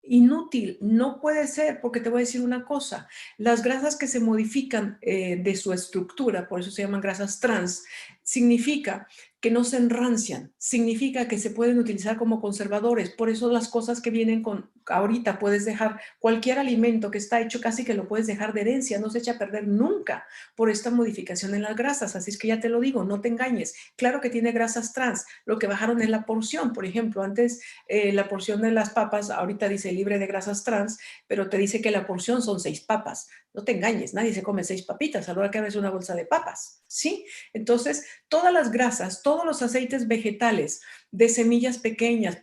inútil, no puede ser, porque te voy a decir una cosa, las grasas que se modifican de su estructura, por eso se llaman grasas trans, significa que no se enrancian, significa que se pueden utilizar como conservadores, por eso las cosas que vienen con ahorita puedes dejar cualquier alimento que está hecho, casi que lo puedes dejar de herencia, no se echa a perder nunca por esta modificación en las grasas. Así es que ya te lo digo, no te engañes. Claro que tiene grasas trans, lo que bajaron es la porción. Por ejemplo, antes la porción de las papas, ahorita dice libre de grasas trans, pero te dice que la porción son 6 papas. No te engañes, nadie se come 6 papitas a la hora que abres una bolsa de papas, ¿sí? Entonces, todas las grasas, todos los aceites vegetales de semillas pequeñas,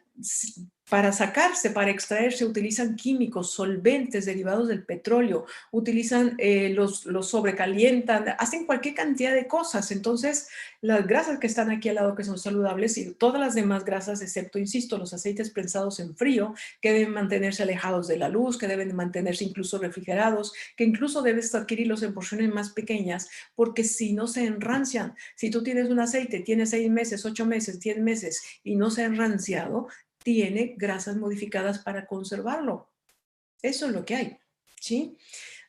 para sacarse, para extraerse, utilizan químicos, solventes derivados del petróleo, utilizan los sobrecalientan, hacen cualquier cantidad de cosas. Entonces, las grasas que están aquí al lado que son saludables y todas las demás grasas, excepto, insisto, los aceites prensados en frío, que deben mantenerse alejados de la luz, que deben mantenerse incluso refrigerados, que incluso debes adquirirlos en porciones más pequeñas, porque si no se enrancian. Si tú tienes un aceite, tienes 6 meses, 8 meses, 10 meses y no se ha enranciado, tiene grasas modificadas para conservarlo. Eso es lo que hay, ¿sí?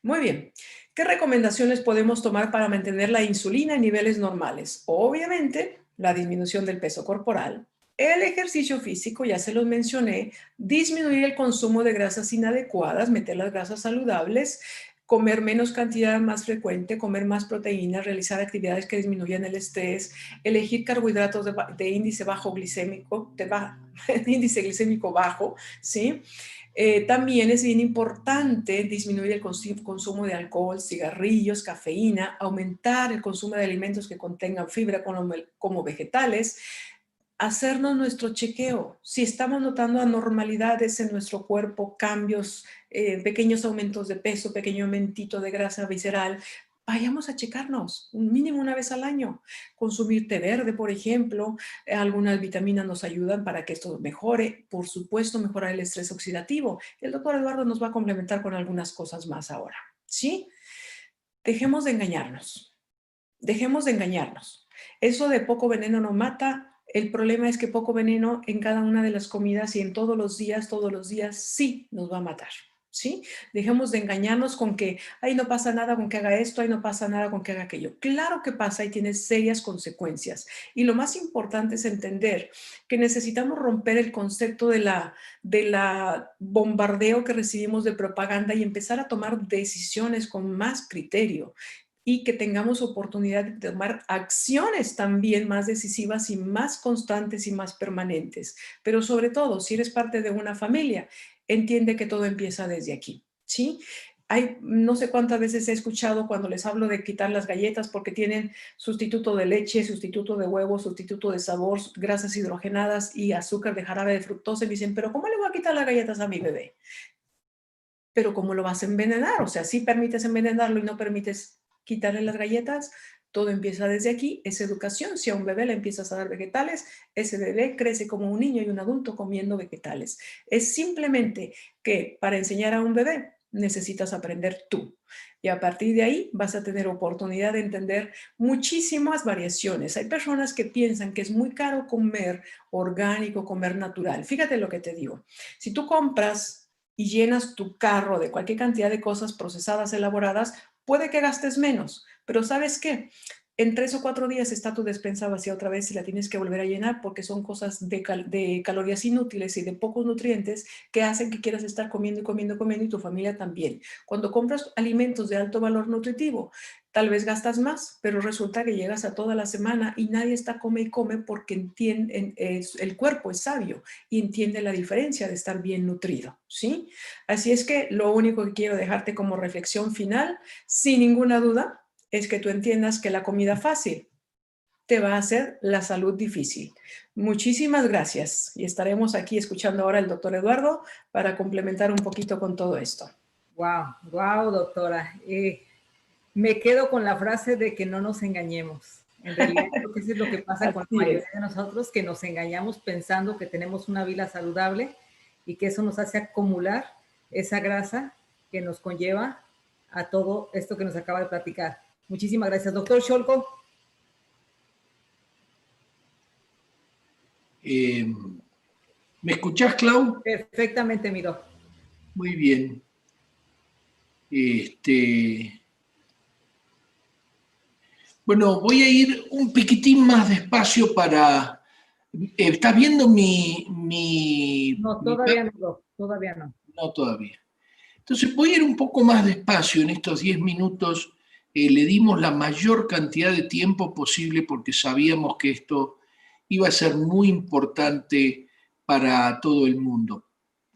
Muy bien. ¿Qué recomendaciones podemos tomar para mantener la insulina en niveles normales? Obviamente, la disminución del peso corporal, el ejercicio físico, ya se los mencioné, disminuir el consumo de grasas inadecuadas, meter las grasas saludables, comer menos cantidad más frecuente, comer más proteínas, realizar actividades que disminuyan el estrés, elegir carbohidratos de índice bajo glicémico, índice glicémico bajo, ¿sí? También es bien importante disminuir el consumo de alcohol, cigarrillos, cafeína, aumentar el consumo de alimentos que contengan fibra como vegetales, hacernos nuestro chequeo. Si estamos notando anormalidades en nuestro cuerpo, cambios, pequeños aumentos de peso, pequeño aumentito de grasa visceral, vayamos a checarnos, un mínimo una vez al año. Consumir té verde, por ejemplo, algunas vitaminas nos ayudan para que esto mejore. Por supuesto, mejorar el estrés oxidativo. El doctor Eduardo nos va a complementar con algunas cosas más ahora, ¿sí? Dejemos de engañarnos. Dejemos de engañarnos. Eso de poco veneno no mata. El problema es que poco veneno en cada una de las comidas y en todos los días, sí nos va a matar, ¿sí? Dejemos de engañarnos con que, ay, no pasa nada con que haga esto, ay, no pasa nada con que haga aquello. Claro que pasa y tiene serias consecuencias. Y lo más importante es entender que necesitamos romper el concepto de la bombardeo que recibimos de propaganda y empezar a tomar decisiones con más criterio, y que tengamos oportunidad de tomar acciones también más decisivas y más constantes y más permanentes. Pero sobre todo, si eres parte de una familia, entiende que todo empieza desde aquí, ¿sí? No sé cuántas veces he escuchado cuando les hablo de quitar las galletas porque tienen sustituto de leche, sustituto de huevo, sustituto de sabor, grasas hidrogenadas y azúcar de jarabe de fructosa, y me dicen, pero ¿cómo le voy a quitar las galletas a mi bebé? Pero ¿cómo lo vas a envenenar? O sea, si permites envenenarlo y no permites quitarle las galletas, todo empieza desde aquí, es educación. Si a un bebé le empiezas a dar vegetales, ese bebé crece como un niño y un adulto comiendo vegetales. Es simplemente que para enseñar a un bebé necesitas aprender tú. Y a partir de ahí vas a tener oportunidad de entender muchísimas variaciones. Hay personas que piensan que es muy caro comer orgánico, comer natural. Fíjate lo que te digo. Si tú compras y llenas tu carro de cualquier cantidad de cosas procesadas, elaboradas, puede que gastes menos, pero ¿sabes qué? En 3 o 4 días está tu despensa vacía otra vez y la tienes que volver a llenar porque son cosas de calorías inútiles y de pocos nutrientes que hacen que quieras estar comiendo y comiendo, comiendo, y tu familia también. Cuando compras alimentos de alto valor nutritivo, tal vez gastas más, pero resulta que llegas a toda la semana y nadie está come y come porque el cuerpo es sabio y entiende la diferencia de estar bien nutrido, ¿sí? Así es que lo único que quiero dejarte como reflexión final, sin ninguna duda, es que tú entiendas que la comida fácil te va a hacer la salud difícil. Muchísimas gracias y estaremos aquí escuchando ahora al doctor Eduardo para complementar un poquito con todo esto. Wow, wow, doctora. Me quedo con la frase de que no nos engañemos. En realidad, creo que eso es lo que pasa con la mayoría de nosotros, que nos engañamos pensando que tenemos una vida saludable y que eso nos hace acumular esa grasa que nos conlleva a todo esto que nos acaba de platicar. Muchísimas gracias, doctor Cholco. ¿Me escuchás, Clau? Perfectamente, mi doc. Muy bien. Bueno, voy a ir un piquitín más despacio para... ¿Estás viendo mi No, todavía no, doc, todavía no. No todavía. Entonces voy a ir un poco más despacio en estos 10 minutos. Le dimos la mayor cantidad de tiempo posible porque sabíamos que esto iba a ser muy importante para todo el mundo.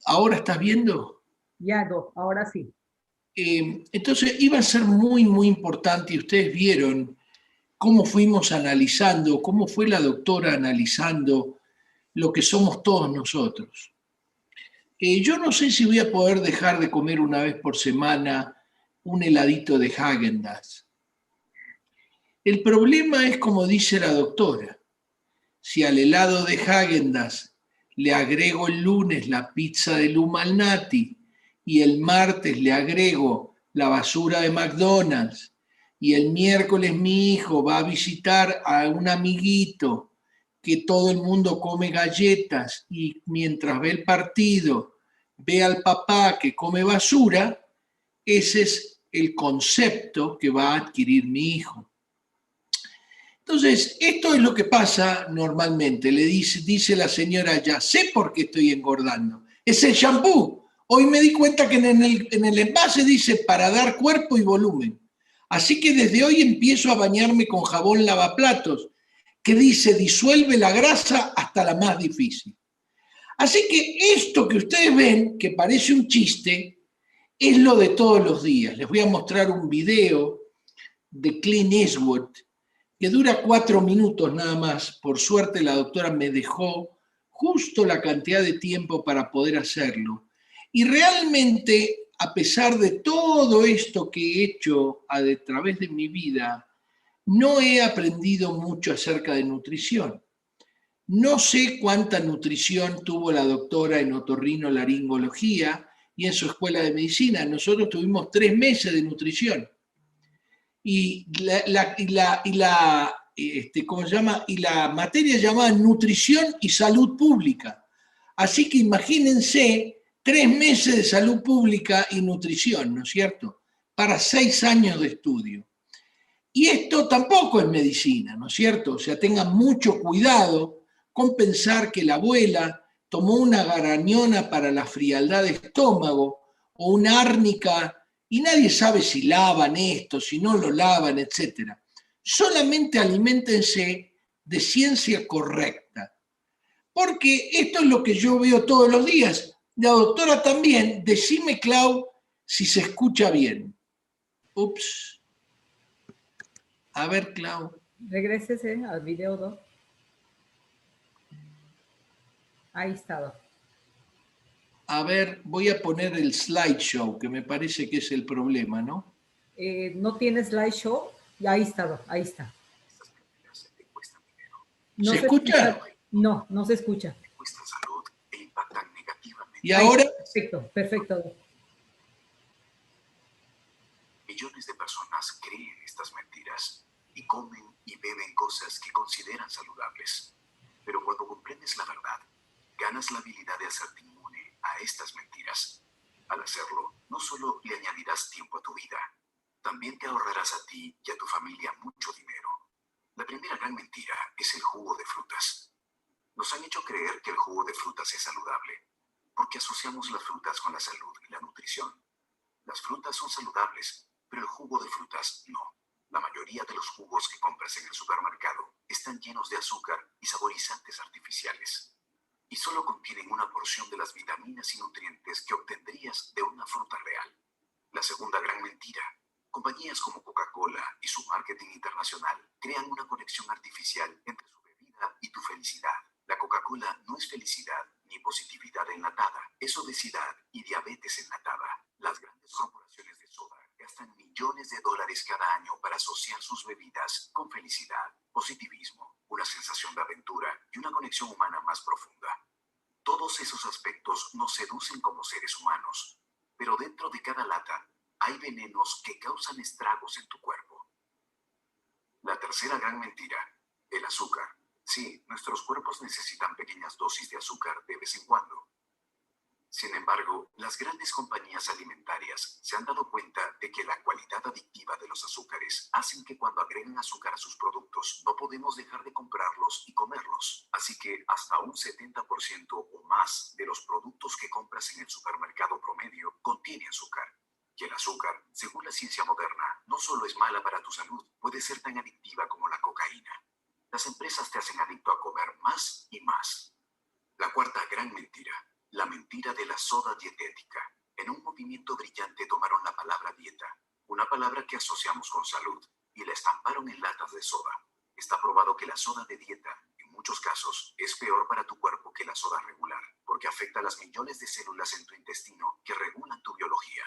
¿Ahora estás viendo? Ya, Doc, ahora sí. Entonces iba a ser muy, muy importante y ustedes vieron cómo fuimos analizando, cómo fue la doctora analizando lo que somos todos nosotros. Yo no sé si voy a poder dejar de comer una vez por semana un heladito de Häagen-Dazs. El problema es como dice la doctora, si al helado de Häagen-Dazs le agrego el lunes la pizza de Lumalnati y el martes le agrego la basura de McDonald's y el miércoles mi hijo va a visitar a un amiguito que todo el mundo come galletas y mientras ve el partido ve al papá que come basura, ese es el concepto que va a adquirir mi hijo. Entonces, esto es lo que pasa normalmente. Le dice la señora, ya sé por qué estoy engordando. Es el shampoo. Hoy me di cuenta que en el envase dice para dar cuerpo y volumen. Así que desde hoy empiezo a bañarme con jabón lavaplatos, que dice disuelve la grasa hasta la más difícil. Así que esto que ustedes ven, que parece un chiste, es lo de todos los días. Les voy a mostrar un video de Clint Eastwood que dura 4 minutos nada más. Por suerte la doctora me dejó justo la cantidad de tiempo para poder hacerlo. Y realmente, a pesar de todo esto que he hecho a través de mi vida, no he aprendido mucho acerca de nutrición. No sé cuánta nutrición tuvo la doctora en otorrinolaringología y en su escuela de medicina. Nosotros tuvimos 3 meses de nutrición. Y ¿cómo se llama? Y la materia llamada nutrición y salud pública. Así que imagínense 3 meses de salud pública y nutrición, ¿no es cierto? Para 6 años de estudio. Y esto tampoco es medicina, ¿no es cierto? O sea, tengan mucho cuidado con pensar que la abuela tomó una garañona para la frialdad de estómago o una árnica y nadie sabe si lavan esto, si no lo lavan, etc. Solamente aliméntense de ciencia correcta, porque esto es lo que yo veo todos los días. La doctora también, decime, Clau, si se escucha bien. Ups. A ver, Clau. Regrésese al video, Doc. Ahí está, Doc. A ver, voy a poner el slideshow, que me parece que es el problema, ¿no? ¿No tiene slideshow? Y ahí está, Doc, ahí está. No ¿Se escucha? No, no se escucha. ¿Y ahora? Perfecto, perfecto, Doc. Millones de personas creen estas mentiras y comen y beben cosas que consideran saludables. Pero cuando comprendes la verdad, ganas la habilidad de hacerte inmune a estas mentiras. Al hacerlo, no solo le añadirás tiempo a tu vida, también te ahorrarás a ti y a tu familia mucho dinero. La primera gran mentira es el jugo de frutas. Nos han hecho creer que el jugo de frutas es saludable, porque asociamos las frutas con la salud y la nutrición. Las frutas son saludables, pero el jugo de frutas no. La mayoría de los jugos que compras en el supermercado están llenos de azúcar y saborizantes artificiales. Y solo contienen una porción de las vitaminas y nutrientes que obtendrías de una fruta real. La segunda gran mentira. Compañías como Coca-Cola y su marketing internacional crean una conexión artificial entre su bebida y tu felicidad. La Coca-Cola no es felicidad ni positividad enlatada, es obesidad y diabetes enlatada. Las grandes corporaciones de soda gastan millones de dólares cada año para asociar sus bebidas con felicidad, positivismo, una sensación de aventura y una conexión humana más profunda. Todos esos aspectos nos seducen como seres humanos, pero dentro de cada lata hay venenos que causan estragos en tu cuerpo. La tercera gran mentira, el azúcar. Sí, nuestros cuerpos necesitan pequeñas dosis de azúcar de vez en cuando. Sin embargo, las grandes compañías alimentarias se han dado cuenta de que la cualidad adictiva de los azúcares hacen que cuando agregan azúcar a sus productos no podemos dejar de comprarlos y comerlos. Así que hasta un 70% o más de los productos que compras en el supermercado promedio azúcar, según la ciencia moderna, no solo es mala para tu salud, puede ser tan adictiva como la cocaína. Las empresas te hacen adicto a comer más y más. La cuarta gran mentira, la mentira de la soda dietética. En un movimiento brillante tomaron la palabra dieta, una palabra que asociamos con salud, y la estamparon en latas de soda. Está probado que la soda de dieta, en muchos casos, es peor para tu cuerpo que la soda regular, porque afecta a las millones de células en tu intestino que regulan tu biología.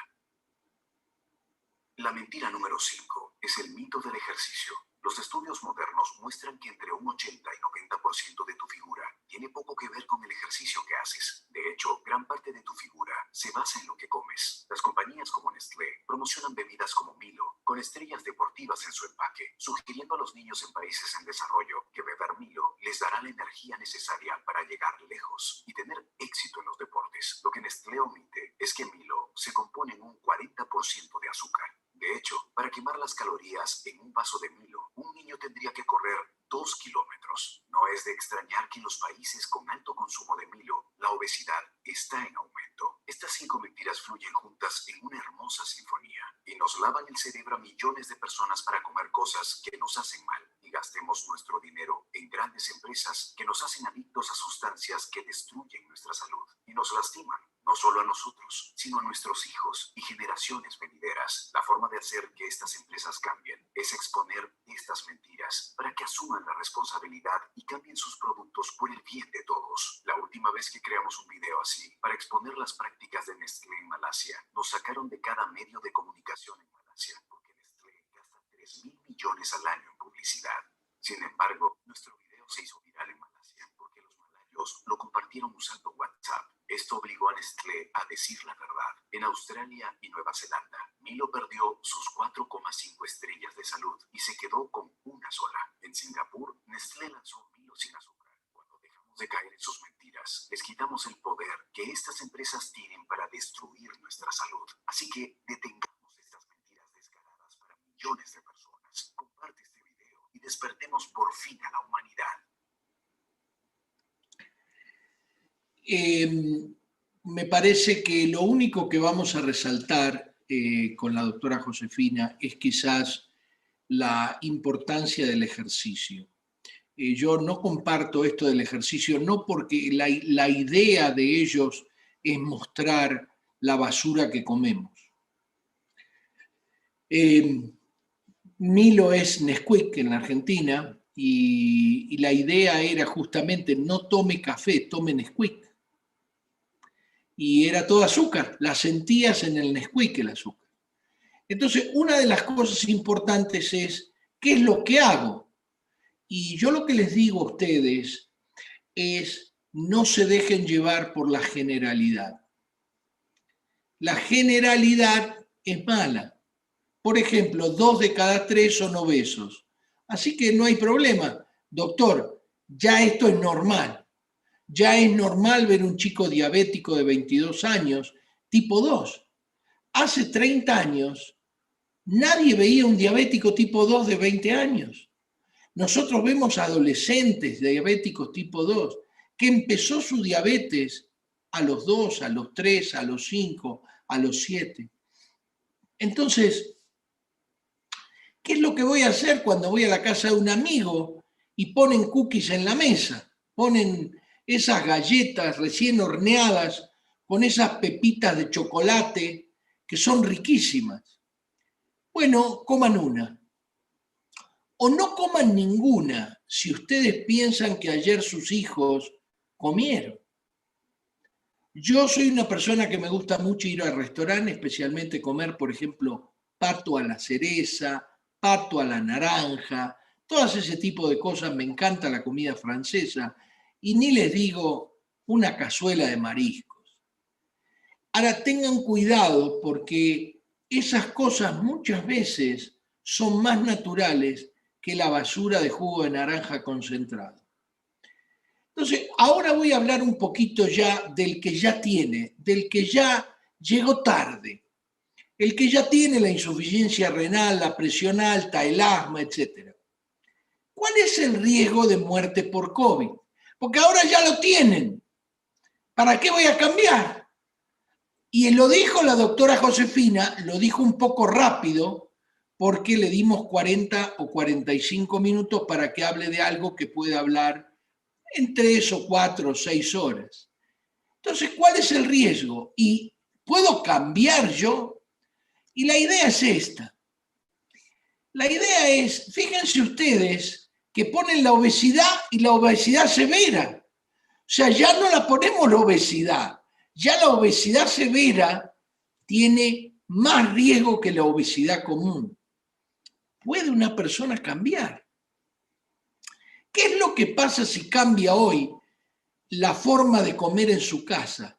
La mentira número 5 es el mito del ejercicio. Los estudios modernos muestran que entre un 80 y 90% de tu figura tiene poco que ver con el ejercicio que haces. De hecho, gran parte de tu figura se basa en lo que comes. Las compañías como Nestlé promocionan bebidas como Milo, con estrellas deportivas en su empaque, sugiriendo a los niños en países en desarrollo que beber Milo les dará la energía necesaria para llegar lejos y tener éxito en los deportes. Lo que Nestlé omite es que Milo se compone en un 40% de azúcar. De hecho, para quemar las calorías en un vaso de Milo, un niño tendría que correr 2 kilómetros. No es de extrañar que en los países con alto consumo de Milo, la obesidad está en aumento. Estas 5 mentiras fluyen juntas en una hermosa sinfonía y nos lavan el cerebro a millones de personas para comer cosas que nos hacen mal y gastemos nuestro dinero en grandes empresas que nos hacen adictos a sustancias que destruyen nuestra salud y nos lastiman. No solo a nosotros, sino a nuestros hijos y generaciones venideras. La forma de hacer que estas empresas cambien es exponer estas mentiras para que asuman la responsabilidad y cambien sus productos por el bien de todos. La última vez que creamos un video así, para exponer las prácticas de Nestlé en Malasia, nos sacaron de cada medio de comunicación en Malasia, porque Nestlé gasta 3.000 millones al año en publicidad. Sin embargo, nuestro video se hizo viral en Malasia, porque los malayos lo compartieron usando WhatsApp. Esto obligó a Nestlé a decir la verdad. En Australia y Nueva Zelanda, Milo perdió sus 4,5 estrellas de salud y se quedó con una sola. En Singapur, Nestlé lanzó Milo sin azúcar. Cuando dejamos de caer en sus mentiras, les quitamos el poder que estas empresas tienen para destruir nuestra salud. Así que detengamos estas mentiras descaradas para millones de personas. Comparte este video y despertemos por fin a la humanidad. Me parece que lo único que vamos a resaltar con la doctora Josefina es quizás la importancia del ejercicio. Yo no comparto esto del ejercicio, no porque la idea de ellos es mostrar la basura que comemos. Milo es Nesquik en la Argentina y la idea era justamente no tome café, tome Nesquik. Y era todo azúcar, la sentías en el Nesquik el azúcar. Entonces, una de las cosas importantes es, ¿qué es lo que hago? Y yo lo que les digo a ustedes es, no se dejen llevar por la generalidad. La generalidad es mala. Por ejemplo, 2 de cada 3 son obesos. Así que no hay problema. Doctor, ya esto es normal. Ya es normal ver un chico diabético de 22 años, tipo 2. Hace 30 años, nadie veía un diabético tipo 2 de 20 años. Nosotros vemos adolescentes diabéticos tipo 2, que empezó su diabetes a los 2, a los 3, a los 5, a los 7. Entonces, ¿qué es lo que voy a hacer cuando voy a la casa de un amigo y ponen cookies en la mesa? Ponen esas galletas recién horneadas con esas pepitas de chocolate que son riquísimas. Bueno, coman una. O no coman ninguna si ustedes piensan que ayer sus hijos comieron. Yo soy una persona que me gusta mucho ir al restaurante, especialmente comer, por ejemplo, pato a la cereza, pato a la naranja, todas ese tipo de cosas. Me encanta la comida francesa. Y ni les digo una cazuela de mariscos. Ahora tengan cuidado porque esas cosas muchas veces son más naturales que la basura de jugo de naranja concentrado. Entonces, ahora voy a hablar un poquito ya del que ya tiene, del que ya llegó tarde, el que ya tiene la insuficiencia renal, la presión alta, el asma, etc. ¿Cuál es el riesgo de muerte por COVID? Porque ahora ya lo tienen. ¿Para qué voy a cambiar? Y lo dijo la doctora Josefina, lo dijo un poco rápido, porque le dimos 40 o 45 minutos para que hable de algo que puede hablar en 3 o 4 o 6 horas. Entonces, ¿cuál es el riesgo? ¿Y puedo cambiar yo? Y la idea es esta. La idea es, fíjense ustedes, que ponen la obesidad y la obesidad severa. O sea, ya no la ponemos la obesidad. Ya la obesidad severa tiene más riesgo que la obesidad común. ¿Puede una persona cambiar? ¿Qué es lo que pasa si cambia hoy la forma de comer en su casa?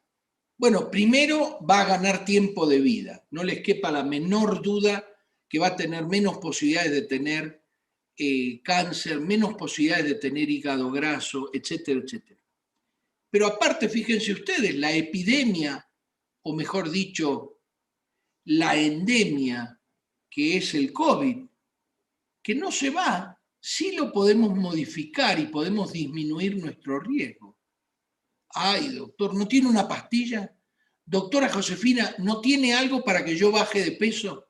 Bueno, primero va a ganar tiempo de vida. No les quepa la menor duda que va a tener menos posibilidades de tener cáncer, menos posibilidades de tener hígado graso, etcétera, etcétera. Pero aparte, fíjense ustedes, la epidemia, o mejor dicho, la endemia, que es el COVID, que no se va, sí lo podemos modificar y podemos disminuir nuestro riesgo. Ay, doctor, ¿no tiene una pastilla? Doctora Josefina, ¿no tiene algo para que yo baje de peso?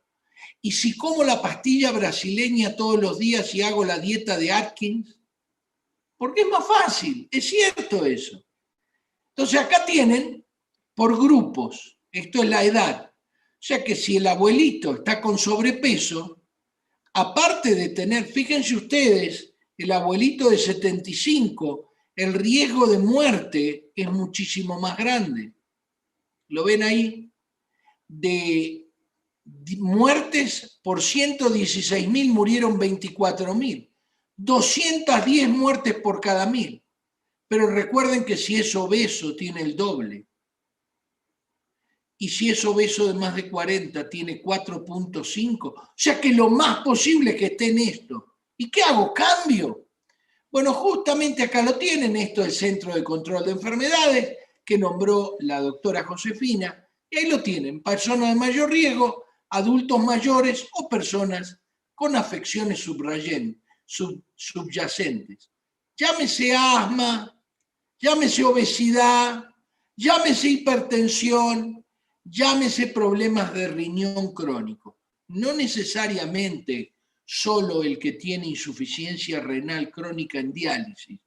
¿Y si como la pastilla brasileña todos los días y hago la dieta de Atkins? Porque es más fácil, es cierto eso. Entonces acá tienen por grupos, esto es la edad. O sea que si el abuelito está con sobrepeso, aparte de tener, fíjense ustedes, el abuelito de 75, el riesgo de muerte es muchísimo más grande. ¿Lo ven ahí? De muertes por 116.000 murieron 24.000. 210 muertes por cada 1.000. Pero recuerden que si es obeso tiene el doble. Y si es obeso de más de 40 tiene 4.5. O sea que lo más posible es que esté en esto. ¿Y qué hago? ¿Cambio? Bueno, justamente acá lo tienen. Esto es el Centro de Control de Enfermedades que nombró la doctora Josefina. Y ahí lo tienen. Personas de mayor riesgo, adultos mayores o personas con afecciones subyacentes. Llámese asma, llámese obesidad, llámese hipertensión, llámese problemas de riñón crónico. No necesariamente solo el que tiene insuficiencia renal crónica en diálisis.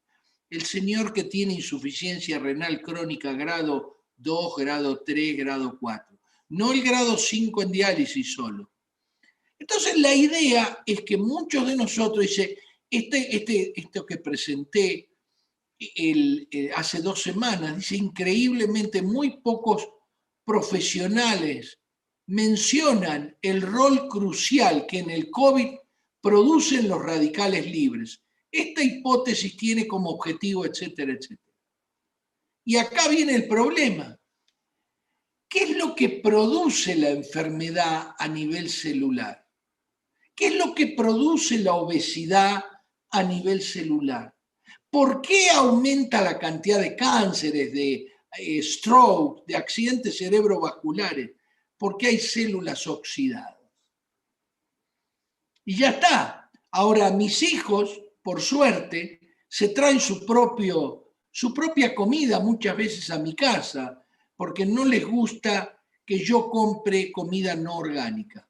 El señor que tiene insuficiencia renal crónica grado 2, grado 3, grado 4. No el grado 5 en diálisis solo. Entonces la idea es que muchos de nosotros, dice, esto que presenté hace 2 semanas, dice, increíblemente muy pocos profesionales mencionan el rol crucial que en el COVID producen los radicales libres. Esta hipótesis tiene como objetivo, etcétera, etcétera. Y acá viene el problema. ¿Qué es lo que produce la enfermedad a nivel celular? ¿Qué es lo que produce la obesidad a nivel celular? ¿Por qué aumenta la cantidad de cánceres, de stroke, de accidentes cerebrovasculares? Porque hay células oxidadas. Y ya está. Ahora mis hijos, por suerte, se traen su propia comida muchas veces a mi casa, porque no les gusta que yo compre comida no orgánica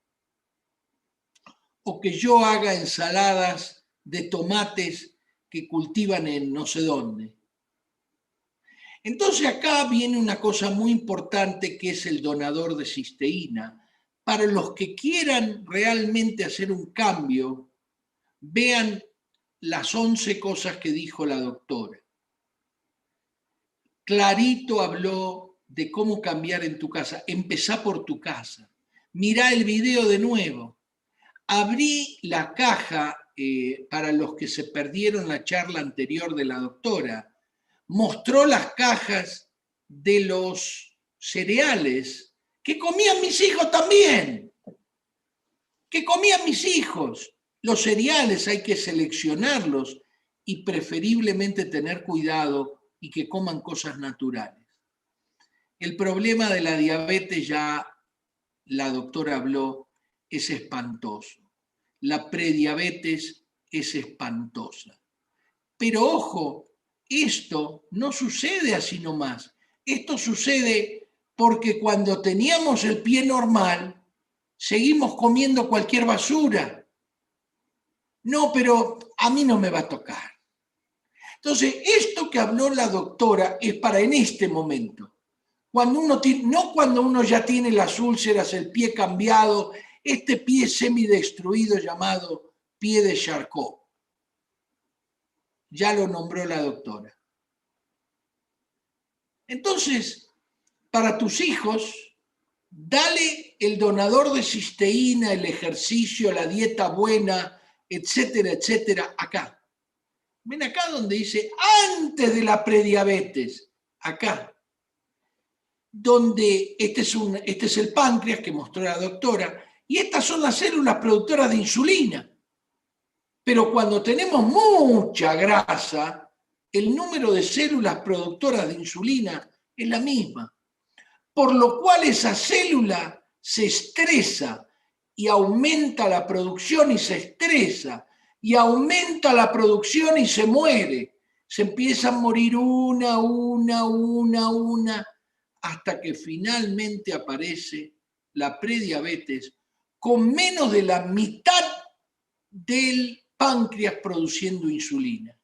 o que yo haga ensaladas de tomates que cultivan en no sé dónde. Entonces acá viene una cosa muy importante que es el donador de cisteína. Para los que quieran realmente hacer un cambio, vean las 11 cosas que dijo la doctora. Clarito habló de cómo cambiar en tu casa. Empezá por tu casa. Mirá el video de nuevo. Abrí la caja para los que se perdieron la charla anterior de la doctora. Mostró las cajas de los cereales que comían mis hijos también. Que comían mis hijos. Los cereales hay que seleccionarlos y preferiblemente tener cuidado y que coman cosas naturales. El problema de la diabetes, ya la doctora habló, es espantoso. La prediabetes es espantosa. Pero ojo, esto no sucede así nomás. Esto sucede porque cuando teníamos el pie normal, seguimos comiendo cualquier basura. No, pero a mí no me va a tocar. Entonces, esto que habló la doctora es para en este momento. Cuando uno tiene, no cuando uno ya tiene las úlceras, el pie cambiado, este pie semidestruido llamado pie de Charcot. Ya lo nombró la doctora. Entonces, para tus hijos, dale el donador de cisteína, el ejercicio, la dieta buena, etcétera, etcétera, acá. Ven acá donde dice antes de la prediabetes, acá. Donde este es el páncreas que mostró la doctora, y estas son las células productoras de insulina. Pero cuando tenemos mucha grasa, el número de células productoras de insulina es la misma. Por lo cual esa célula se estresa y aumenta la producción y se estresa, y aumenta la producción y se muere. Se empiezan a morir una, hasta que finalmente aparece la prediabetes con menos de la mitad del páncreas produciendo insulina.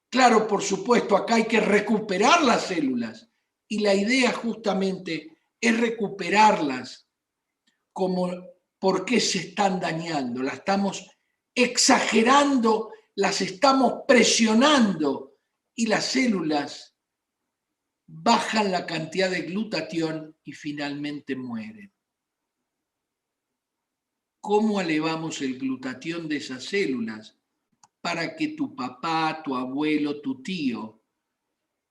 Claro, por supuesto, acá hay que recuperar las células y la idea justamente es recuperarlas como por qué se están dañando, las estamos exagerando, las estamos presionando y las células bajan la cantidad de glutatión y finalmente mueren. ¿Cómo elevamos el glutatión de esas células para que tu papá, tu abuelo, tu tío?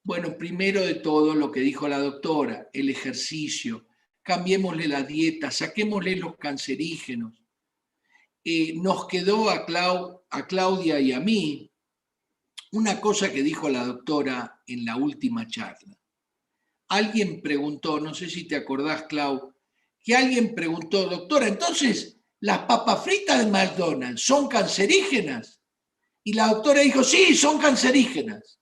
Bueno, primero de todo lo que dijo la doctora, el ejercicio, cambiémosle la dieta, saquémosle los cancerígenos. Nos quedó a Claudia y a mí una cosa que dijo la doctora en la última charla. Alguien preguntó, no sé si te acordás, Clau, que alguien preguntó, doctora, entonces, ¿las papas fritas de McDonald's son cancerígenas? Y la doctora dijo, sí, son cancerígenas.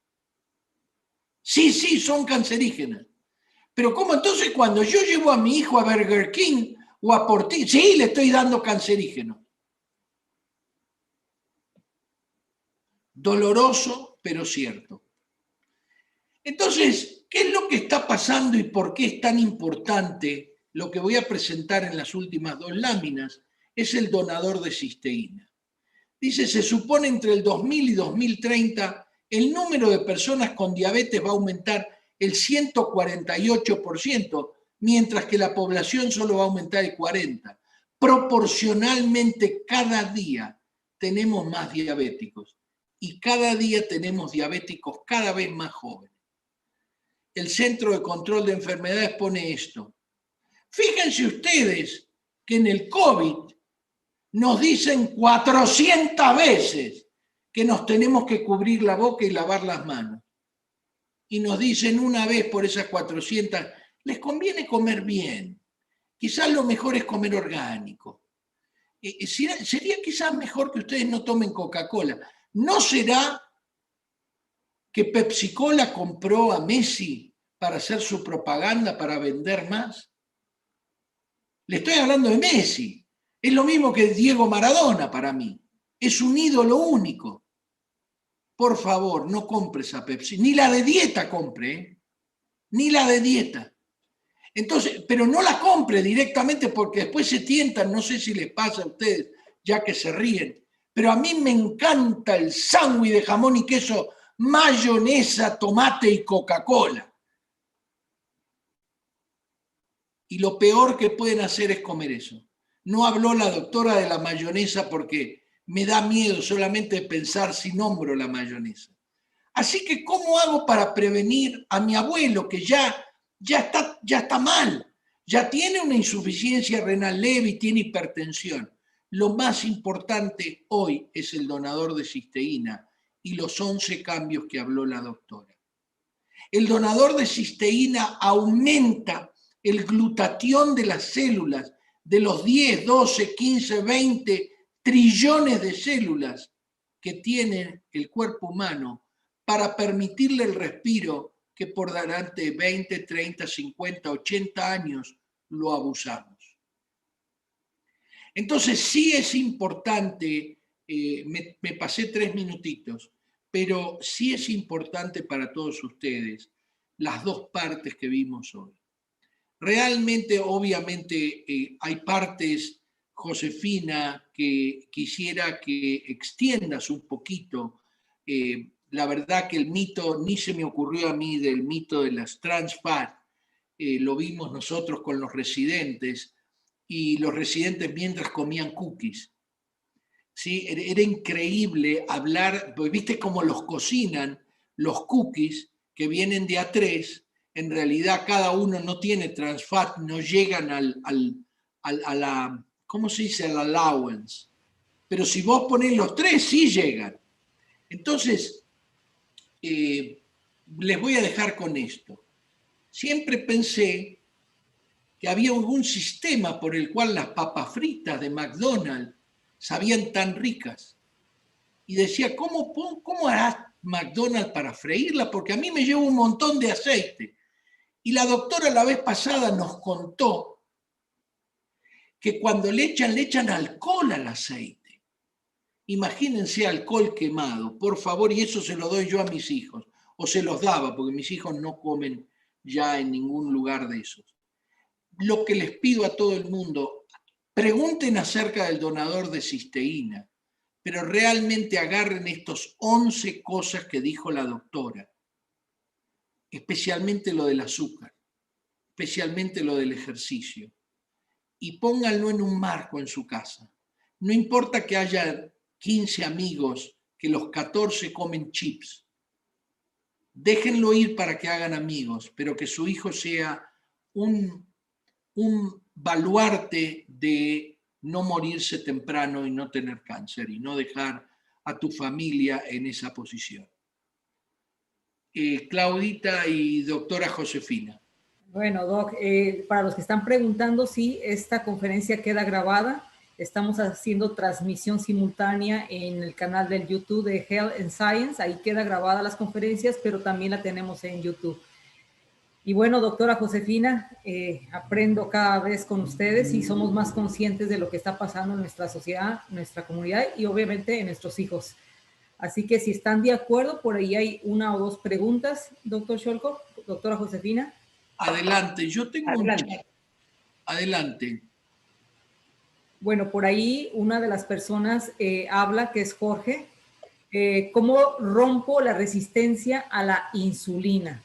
Sí, son cancerígenas. Pero ¿cómo entonces cuando yo llevo a mi hijo a Burger King o a Portillo, sí, le estoy dando cancerígeno? Doloroso, pero cierto. Entonces, ¿qué es lo que está pasando y por qué es tan importante? Lo que voy a presentar en las últimas 2 láminas es el donador de cisteína. Dice, se supone entre el 2000 y 2030 el número de personas con diabetes va a aumentar el 148%, mientras que la población solo va a aumentar el 40%. Proporcionalmente, cada día tenemos más diabéticos y cada día tenemos diabéticos cada vez más jóvenes. El Centro de Control de Enfermedades pone esto. Fíjense ustedes que en el COVID nos dicen 400 veces que nos tenemos que cubrir la boca y lavar las manos. Y nos dicen una vez por esas 400, les conviene comer bien. Quizás lo mejor es comer orgánico. Sería quizás mejor que ustedes no tomen Coca-Cola. ¿No será que Pepsi-Cola compró a Messi para hacer su propaganda, para vender más? Le estoy hablando de Messi. Es lo mismo que Diego Maradona para mí. Es un ídolo único. Por favor, no compres a Pepsi. Ni la de dieta compre, ¿eh? Ni la de dieta. Entonces, pero no la compre directamente porque después se tientan, no sé si les pasa a ustedes, ya que se ríen, pero a mí me encanta el sándwich de jamón y queso, mayonesa, tomate y Coca-Cola. Y lo peor que pueden hacer es comer eso. No habló la doctora de la mayonesa porque me da miedo solamente pensar si nombro la mayonesa. Así que, ¿cómo hago para prevenir a mi abuelo que ya está mal? Ya tiene una insuficiencia renal leve y tiene hipertensión. Lo más importante hoy es el donador de cisteína y los 11 cambios que habló la doctora. El donador de cisteína aumenta el glutatión de las células, de los 10, 12, 15, 20 trillones de células que tiene el cuerpo humano para permitirle el respiro que por delante 20, 30, 50, 80 años lo abusamos. Entonces sí es importante, me pasé 3 minutitos, pero sí es importante para todos ustedes las dos partes que vimos hoy. Realmente, obviamente, hay partes, Josefina, que quisiera que extiendas un poquito. La verdad que el mito, ni se me ocurrió a mí del mito de las trans fat, lo vimos nosotros con los residentes, y los residentes mientras comían cookies. ¿Sí? Era increíble hablar, pues, viste cómo los cocinan los cookies que vienen de A3, en realidad cada uno no tiene trans fat, no llegan a la, ¿cómo se dice? Al allowance. Pero si vos ponés los 3, sí llegan. Entonces, les voy a dejar con esto. Siempre pensé que había algún sistema por el cual las papas fritas de McDonald's sabían tan ricas. Y decía, ¿cómo hará McDonald's para freírla? Porque a mí me lleva un montón de aceite. Y la doctora la vez pasada nos contó que cuando le echan alcohol al aceite. Imagínense alcohol quemado, por favor, y eso se lo doy yo a mis hijos, o se los daba, porque mis hijos no comen ya en ningún lugar de esos. Lo que les pido a todo el mundo, pregunten acerca del donador de cisteína, pero realmente agarren estos 11 cosas que dijo la doctora, especialmente lo del azúcar, especialmente lo del ejercicio, y pónganlo en un marco en su casa. No importa que haya 15 amigos, que los 14 comen chips. Déjenlo ir para que hagan amigos, pero que su hijo sea un baluarte de no morirse temprano y no tener cáncer y no dejar a tu familia en esa posición. Claudita y doctora Josefina. Bueno, Doc, para los que están preguntando, sí, esta conferencia queda grabada. Estamos haciendo transmisión simultánea en el canal del YouTube de Health and Science. Ahí queda grabada las conferencias, pero también la tenemos en YouTube. Y bueno, doctora Josefina, aprendo cada vez con ustedes y somos más conscientes de lo que está pasando en nuestra sociedad, nuestra comunidad y obviamente en nuestros hijos. Así que si están de acuerdo, por ahí hay 1 o 2 preguntas, doctor Sholkov, doctora Josefina. Adelante, yo tengo Adelante. Bueno, por ahí una de las personas habla, que es Jorge. ¿Cómo rompo la resistencia a la insulina?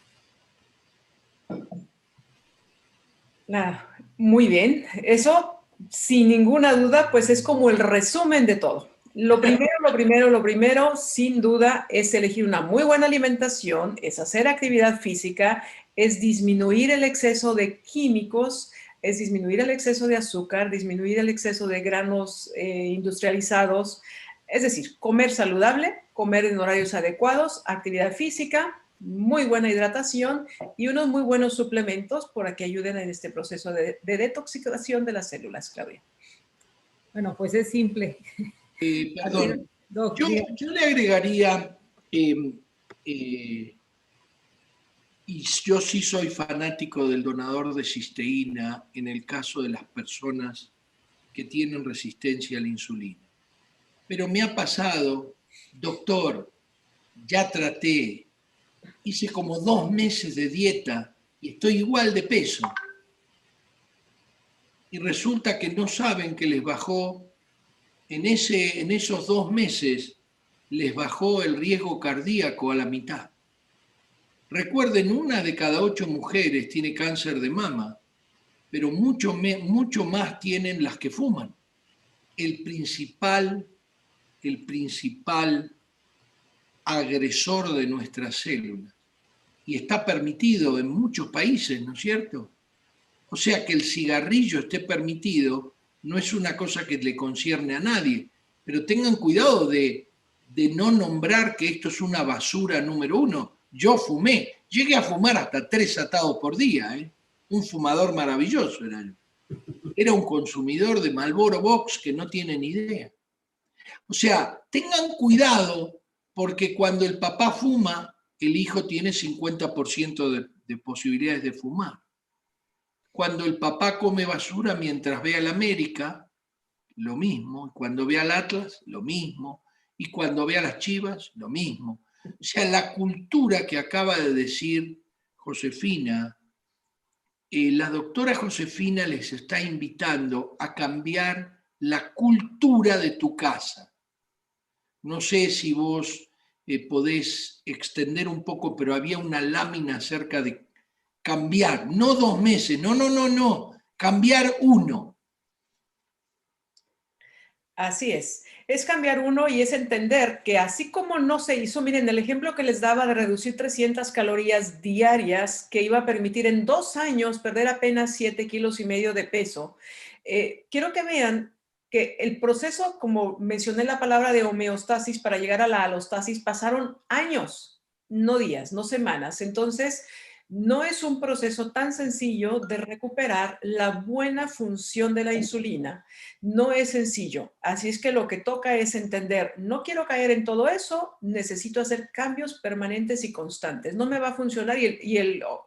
Muy bien, eso sin ninguna duda pues es como el resumen de todo. Lo primero, sin duda, es elegir una muy buena alimentación, es hacer actividad física, es disminuir el exceso de químicos, es disminuir el exceso de azúcar, disminuir el exceso de granos industrializados, es decir, comer saludable, comer en horarios adecuados, actividad física, muy buena hidratación y unos muy buenos suplementos para que ayuden en este proceso de detoxicación de las células, Claudia. Bueno, pues es simple. Perdón, yo le agregaría, y yo sí soy fanático del donador de cisteína en el caso de las personas que tienen resistencia a la insulina. Pero me ha pasado, doctor, ya traté, hice como 2 meses de dieta y estoy igual de peso. Y resulta que no saben que les bajó, en esos 2 meses, les bajó el riesgo cardíaco a la mitad. Recuerden, 1 de cada 8 mujeres tiene cáncer de mama, pero mucho más tienen las que fuman. El principal agresor de nuestras células. Y está permitido en muchos países, ¿no es cierto? O sea que el cigarrillo esté permitido no es una cosa que le concierne a nadie, pero tengan cuidado de no nombrar que esto es una basura número 1. Yo fumé, llegué a fumar hasta 3 atados por día, ¿eh? Un fumador maravilloso era yo. Era un consumidor de Marlboro Box que no tienen idea. O sea, tengan cuidado porque cuando el papá fuma, el hijo tiene 50% de posibilidades de fumar. Cuando el papá come basura mientras ve al América, lo mismo. Cuando ve al Atlas, lo mismo. Y cuando ve a las Chivas, lo mismo. O sea, la cultura que acaba de decir Josefina, la doctora Josefina les está invitando a cambiar la cultura de tu casa. No sé si vos podés extender un poco, pero había una lámina acerca de cambiar, no 2 meses, no, cambiar uno. Así es cambiar uno y es entender que así como no se hizo, miren, el ejemplo que les daba de reducir 300 calorías diarias, que iba a permitir en 2 años perder apenas 7,5 kilos de peso, quiero que vean que el proceso, como mencioné la palabra de homeostasis, para llegar a la alostasis, pasaron años, no días, no semanas. Entonces, no es un proceso tan sencillo de recuperar la buena función de la insulina. No es sencillo. Así es que lo que toca es entender, no quiero caer en todo eso, necesito hacer cambios permanentes y constantes. No me va a funcionar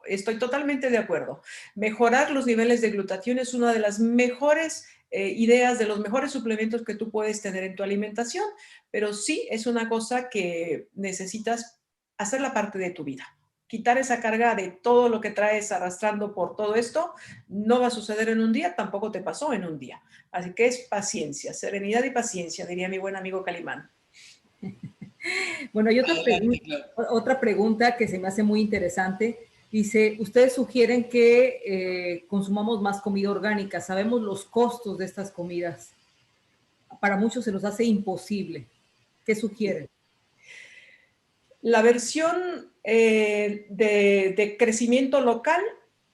estoy totalmente de acuerdo. Mejorar los niveles de glutatión es una de las mejores ideas, de los mejores suplementos que tú puedes tener en tu alimentación, pero sí es una cosa que necesitas hacerla parte de tu vida. Quitar esa carga de todo lo que traes arrastrando por todo esto no va a suceder en un día, tampoco te pasó en un día. Así que es paciencia, serenidad y paciencia, diría mi buen amigo Calimán. Bueno, hay otra pregunta que se me hace muy interesante. Dice, ustedes sugieren que consumamos más comida orgánica. Sabemos los costos de estas comidas. Para muchos se nos hace imposible. ¿Qué sugieren? La versión de crecimiento local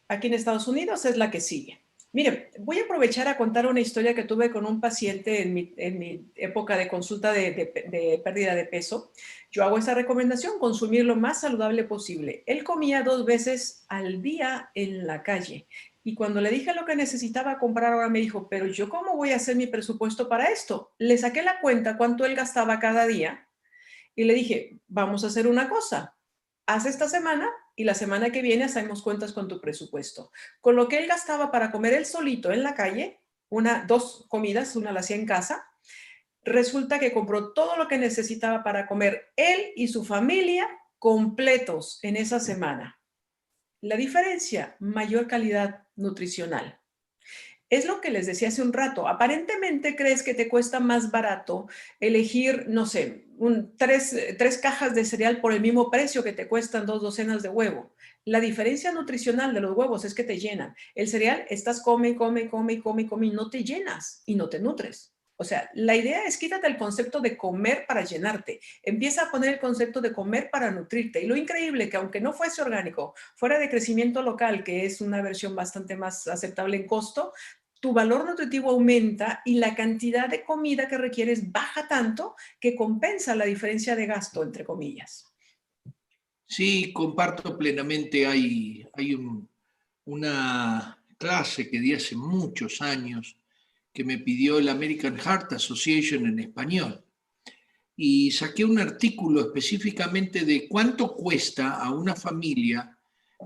aquí en Estados Unidos es la que sigue. Miren, voy a aprovechar a contar una historia que tuve con un paciente en mi época de consulta de pérdida de peso. Yo hago esa recomendación, consumir lo más saludable posible. Él comía 2 veces al día en la calle. Y cuando le dije lo que necesitaba comprar, ahora me dijo, pero ¿yo cómo voy a hacer mi presupuesto para esto? Le saqué la cuenta cuánto él gastaba cada día y le dije, vamos a hacer una cosa. Haz esta semana y la semana que viene hacemos cuentas con tu presupuesto. Con lo que él gastaba para comer él solito en la calle, 2 comidas, una la hacía en casa, resulta que compró todo lo que necesitaba para comer él y su familia completos en esa semana. La diferencia, mayor calidad nutricional. Es lo que les decía hace un rato. Aparentemente crees que te cuesta más barato elegir, no sé, 3 cajas de cereal por el mismo precio que te cuestan 2 docenas de huevo. La diferencia nutricional de los huevos es que te llenan. El cereal estás come y no te llenas y no te nutres. O sea, la idea es quítate el concepto de comer para llenarte. Empieza a poner el concepto de comer para nutrirte. Y lo increíble que aunque no fuese orgánico, fuera de crecimiento local, que es una versión bastante más aceptable en costo, tu valor nutritivo aumenta y la cantidad de comida que requieres baja tanto que compensa la diferencia de gasto, entre comillas. Sí, comparto plenamente. Hay una clase que di hace muchos años que me pidió el American Heart Association en español. Y saqué un artículo específicamente de cuánto cuesta a una familia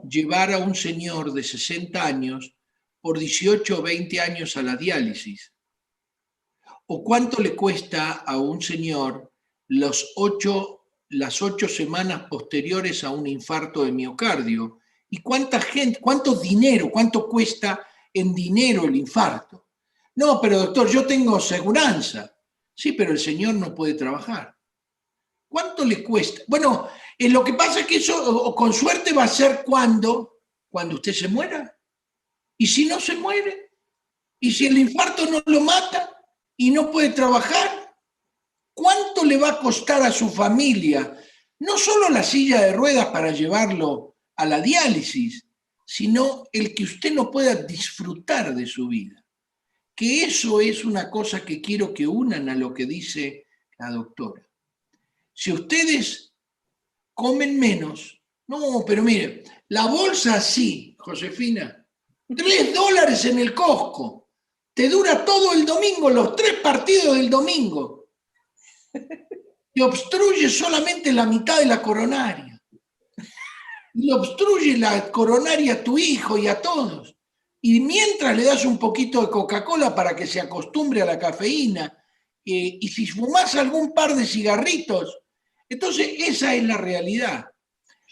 llevar a un señor de 60 años por 18 o 20 años a la diálisis. O cuánto le cuesta a un señor las 8 semanas posteriores a un infarto de miocardio. Y cuánto dinero, cuánto cuesta en dinero el infarto. No, pero doctor, yo tengo aseguranza. Sí, pero el señor no puede trabajar. ¿Cuánto le cuesta? Bueno, lo que pasa es que eso con suerte va a ser cuando usted se muera. ¿Y si no se muere? ¿Y si el infarto no lo mata y no puede trabajar? ¿Cuánto le va a costar a su familia? No solo la silla de ruedas para llevarlo a la diálisis, sino el que usted no pueda disfrutar de su vida. Que eso es una cosa que quiero que unan a lo que dice la doctora. Si ustedes comen menos, no, pero mire, la bolsa sí, Josefina, $3 en el Costco, te dura todo el domingo, los 3 partidos del domingo, te obstruye solamente la mitad de la coronaria. y le obstruye la coronaria a tu hijo y a todos. Y mientras le das un poquito de Coca-Cola para que se acostumbre a la cafeína, y si fumás algún par de cigarritos, entonces esa es la realidad.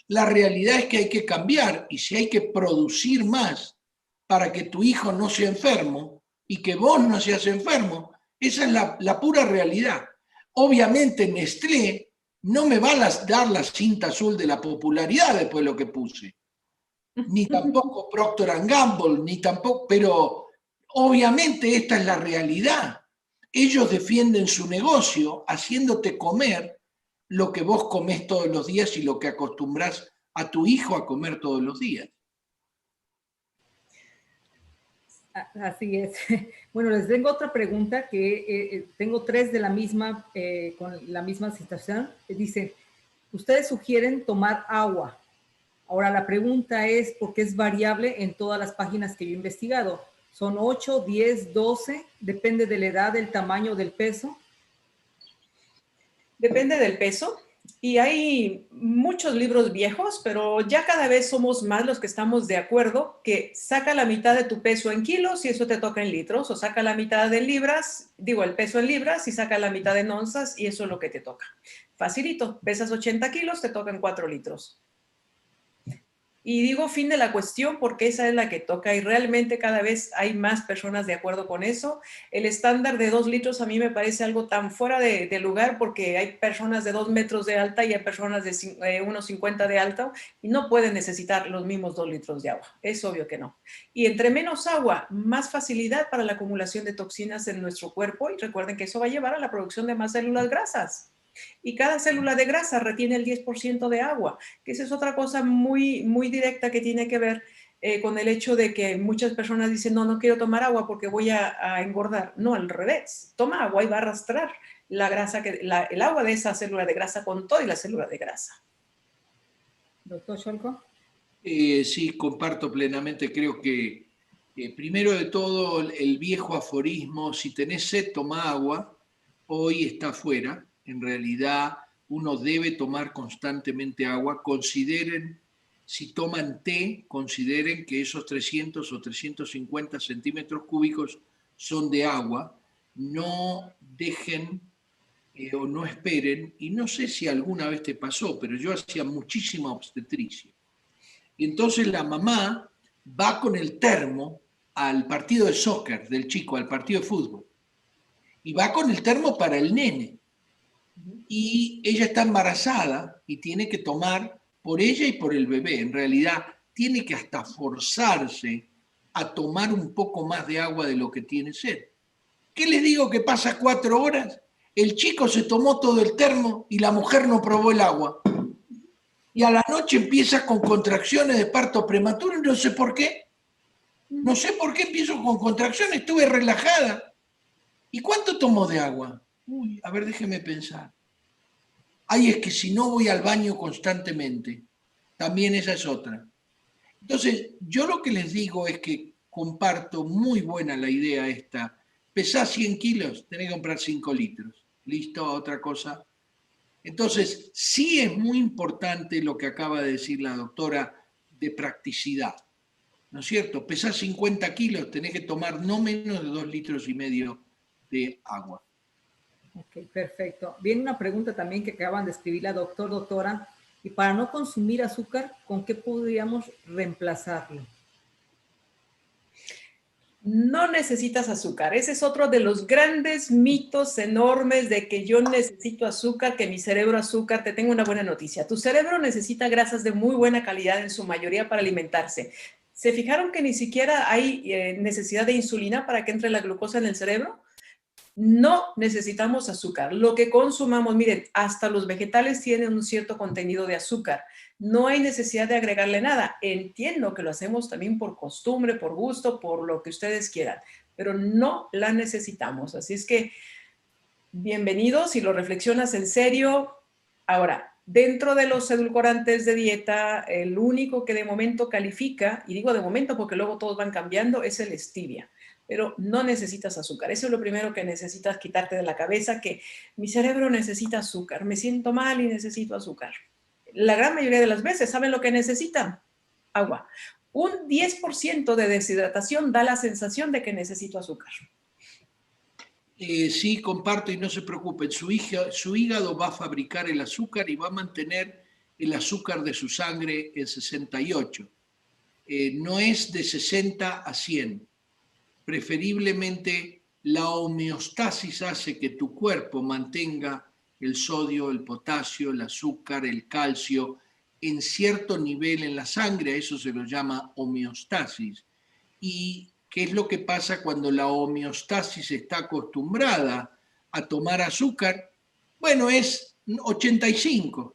La realidad es que hay que cambiar, y si hay que producir más para que tu hijo no sea enfermo y que vos no seas enfermo, esa es la pura realidad. Obviamente Nestlé no me va a dar la cinta azul de la popularidad después de lo que puse, ni tampoco Procter & Gamble, ni tampoco, pero obviamente esta es la realidad. Ellos defienden su negocio haciéndote comer lo que vos comés todos los días y lo que acostumbrás a tu hijo a comer todos los días. Así es. Bueno, les tengo otra pregunta que tengo tres de la misma, con la misma situación. Dice, ustedes sugieren tomar agua. Ahora la pregunta es, porque es variable en todas las páginas que yo he investigado. Son 8, 10, 12, depende de la edad, del tamaño, del peso. Depende del peso. Y hay muchos libros viejos, pero ya cada vez somos más los que estamos de acuerdo que saca la mitad de tu peso en kilos y eso te toca en litros, o saca la mitad de libras, digo el peso en libras y saca la mitad en onzas y eso es lo que te toca. Facilito, pesas 80 kilos, te tocan 4 litros. Y digo fin de la cuestión porque esa es la que toca y realmente cada vez hay más personas de acuerdo con eso. El estándar de 2 litros a mí me parece algo tan fuera de lugar porque hay personas de 2 metros de alta y hay personas de 1,50 de alta y no pueden necesitar los mismos 2 litros de agua. Es obvio que no. Y entre menos agua, más facilidad para la acumulación de toxinas en nuestro cuerpo y recuerden que eso va a llevar a la producción de más células grasas. Y cada célula de grasa retiene el 10% de agua, que esa es otra cosa muy, muy directa que tiene que ver con el hecho de que muchas personas dicen, no, no quiero tomar agua porque voy a engordar. No, al revés, toma agua y va a arrastrar la grasa, el agua de esa célula de grasa con toda la célula de grasa. Doctor Scholko. Sí, comparto plenamente, creo que primero de todo el viejo aforismo, si tenés sed, toma agua, hoy está fuera. En realidad uno debe tomar constantemente agua. Consideren, si toman té, consideren que esos 300 o 350 centímetros cúbicos son de agua. No dejen o no esperen, y no sé si alguna vez te pasó, pero yo hacía muchísima obstetricia. Y entonces la mamá va con el termo al partido de soccer del chico, al partido de fútbol. Y va con el termo para el nene. Y ella está embarazada y tiene que tomar por ella y por el bebé. En realidad, tiene que hasta forzarse a tomar un poco más de agua de lo que tiene sed. ¿Qué les digo que pasa 4 horas? El chico se tomó todo el termo y la mujer no probó el agua. Y a la noche empieza con contracciones de parto prematuro y no sé por qué. No sé por qué empiezo con contracciones, estuve relajada. ¿Y cuánto tomo de agua? Uy, a ver, déjeme pensar. Ay, es que si no voy al baño constantemente, también esa es otra. Entonces, yo lo que les digo es que comparto muy buena la idea esta. Pesás 100 kilos, tenés que comprar 5 litros. ¿Listo? Otra cosa. Entonces, sí es muy importante lo que acaba de decir la doctora de practicidad. ¿No es cierto? Pesás 50 kilos, tenés que tomar no menos de 2,5 litros de agua. Ok, perfecto. Viene una pregunta también que acaban de escribir la doctora. Y para no consumir azúcar, ¿con qué podríamos reemplazarlo? No necesitas azúcar. Ese es otro de los grandes mitos enormes de que yo necesito azúcar, que mi cerebro azúcar. Te tengo una buena noticia. Tu cerebro necesita grasas de muy buena calidad en su mayoría para alimentarse. ¿Se fijaron que ni siquiera hay necesidad de insulina para que entre la glucosa en el cerebro? No necesitamos azúcar. Lo que consumamos, miren, hasta los vegetales tienen un cierto contenido de azúcar. No hay necesidad de agregarle nada. Entiendo que lo hacemos también por costumbre, por gusto, por lo que ustedes quieran, pero no la necesitamos. Así es que, bienvenidos, si lo reflexionas en serio. Ahora, dentro de los edulcorantes de dieta, el único que de momento califica, y digo de momento porque luego todos van cambiando, es el stevia. Pero no necesitas azúcar. Eso es lo primero que necesitas quitarte de la cabeza, que mi cerebro necesita azúcar, me siento mal y necesito azúcar. la gran mayoría de las veces, ¿saben lo que necesitan? Agua. Un 10% de deshidratación da la sensación de que necesito azúcar. Sí, comparto y no se preocupen. Su hígado va a fabricar el azúcar y va a mantener el azúcar de su sangre en 68. No es de 60 a 100. Preferiblemente la homeostasis hace que tu cuerpo mantenga el sodio, el potasio, el azúcar, el calcio en cierto nivel en la sangre. A eso se lo llama homeostasis. ¿Y qué es lo que pasa cuando la homeostasis está acostumbrada a tomar azúcar? Bueno, es 85.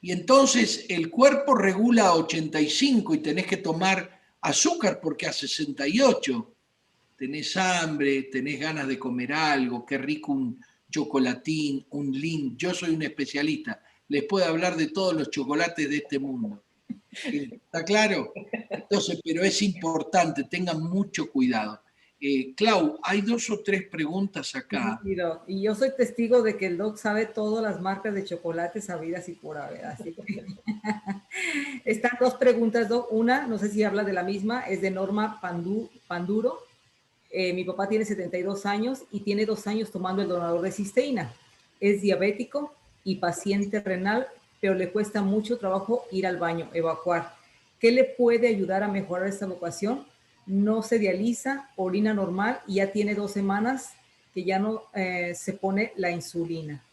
Y entonces el cuerpo regula a 85 y tenés que tomar azúcar porque a 68 tenés hambre, tenés ganas de comer algo, qué rico un chocolatín, un Lindt. Yo soy un especialista, les puedo hablar de todos los chocolates de este mundo. ¿Está claro? Entonces, pero es importante, tengan mucho cuidado. Clau, hay 2 o 3 preguntas acá. Sí, Doc. Y yo soy testigo de que el Doc sabe todas las marcas de chocolates habidas y por haber. Así que están 2 preguntas, Doc. Una, no sé si habla de la misma, es de Norma Panduro. Mi papá tiene 72 años y tiene 2 años tomando el donador de cisteína. Es diabético y paciente renal, pero le cuesta mucho trabajo ir al baño, evacuar. ¿Qué le puede ayudar a mejorar esta evacuación? No se dializa, orina normal y ya tiene 2 semanas que ya no se pone la insulina.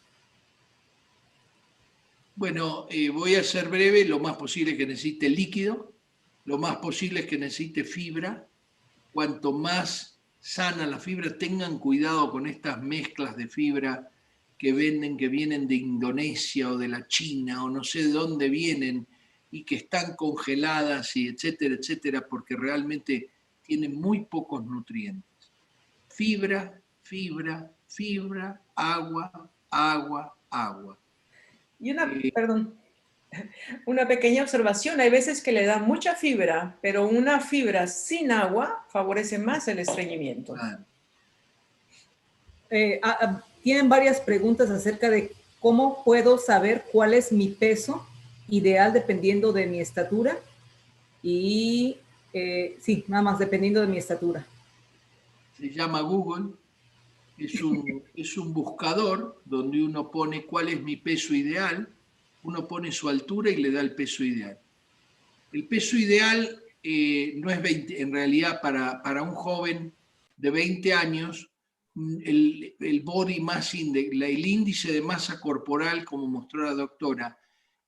Bueno, voy a ser breve, lo más posible es que necesite líquido, lo más posible es que necesite fibra. Cuanto más sana la fibra, tengan cuidado con estas mezclas de fibra que venden, que vienen de Indonesia o de la China o no sé de dónde vienen y que están congeladas y etcétera, etcétera, porque realmente tienen muy pocos nutrientes. Fibra, fibra, fibra, agua, agua, agua. Y una pequeña observación, hay veces que le da mucha fibra, pero una fibra sin agua favorece más el estreñimiento. Tienen varias preguntas acerca de cómo puedo saber cuál es mi peso ideal dependiendo de mi estatura y sí, nada más dependiendo de mi estatura. Se llama Google, es un buscador donde uno pone cuál es mi peso ideal, uno pone su altura y le da el peso ideal. El peso ideal no es 20, en realidad para un joven de 20 años, el body mass index, el índice de masa corporal, como mostró la doctora,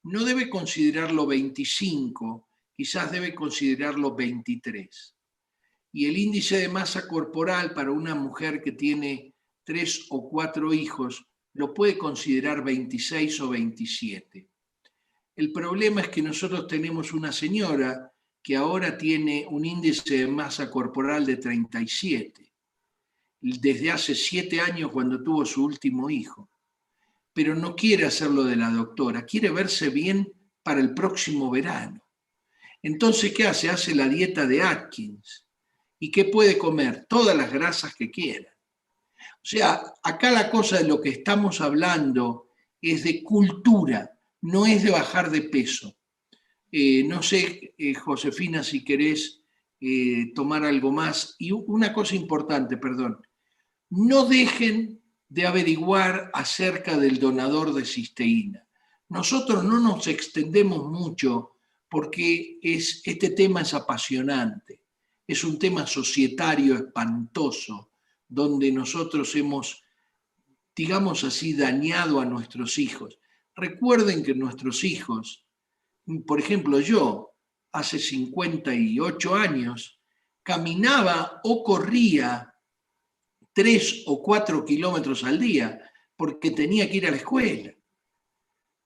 no debe considerarlo 25, quizás debe considerarlo 23. Y el índice de masa corporal para una mujer que tiene 3 o 4 hijos lo puede considerar 26 o 27. El problema es que nosotros tenemos una señora que ahora tiene un índice de masa corporal de 37, desde hace 7 años cuando tuvo su último hijo, pero no quiere hacerlo de la doctora, quiere verse bien para el próximo verano. Entonces, ¿qué hace? Hace la dieta de Atkins. ¿Y qué puede comer? Todas las grasas que quiera. O sea, acá la cosa de lo que estamos hablando es de cultura, no es de bajar de peso. No sé, Josefina, si querés tomar algo más. Y una cosa importante, perdón, no dejen de averiguar acerca del donador de cisteína. Nosotros no nos extendemos mucho porque este tema es apasionante, es un tema societario espantoso, donde nosotros hemos, digamos así, dañado a nuestros hijos. Recuerden que nuestros hijos, por ejemplo, yo, hace 58 años, caminaba o corría 3 o 4 kilómetros al día porque tenía que ir a la escuela.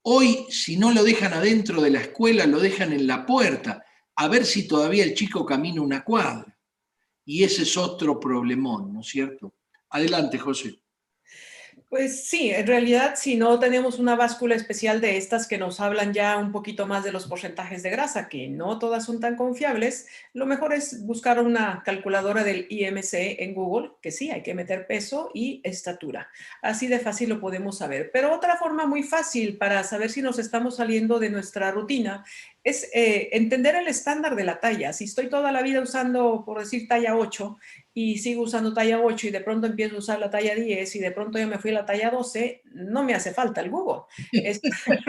Hoy, si no lo dejan adentro de la escuela, lo dejan en la puerta, a ver si todavía el chico camina una cuadra. Y ese es otro problemón, ¿no es cierto? Adelante, José. Pues sí, en realidad si no tenemos una báscula especial de estas que nos hablan ya un poquito más de los porcentajes de grasa, que no todas son tan confiables, lo mejor es buscar una calculadora del IMC en Google, que sí, hay que meter peso y estatura. Así de fácil lo podemos saber. Pero otra forma muy fácil para saber si nos estamos saliendo de nuestra rutina es entender el estándar de la talla. Si estoy toda la vida usando, por decir, talla 8, y sigo usando talla 8 y de pronto empiezo a usar la talla 10 y de pronto ya me fui a la talla 12, no me hace falta el Google. Es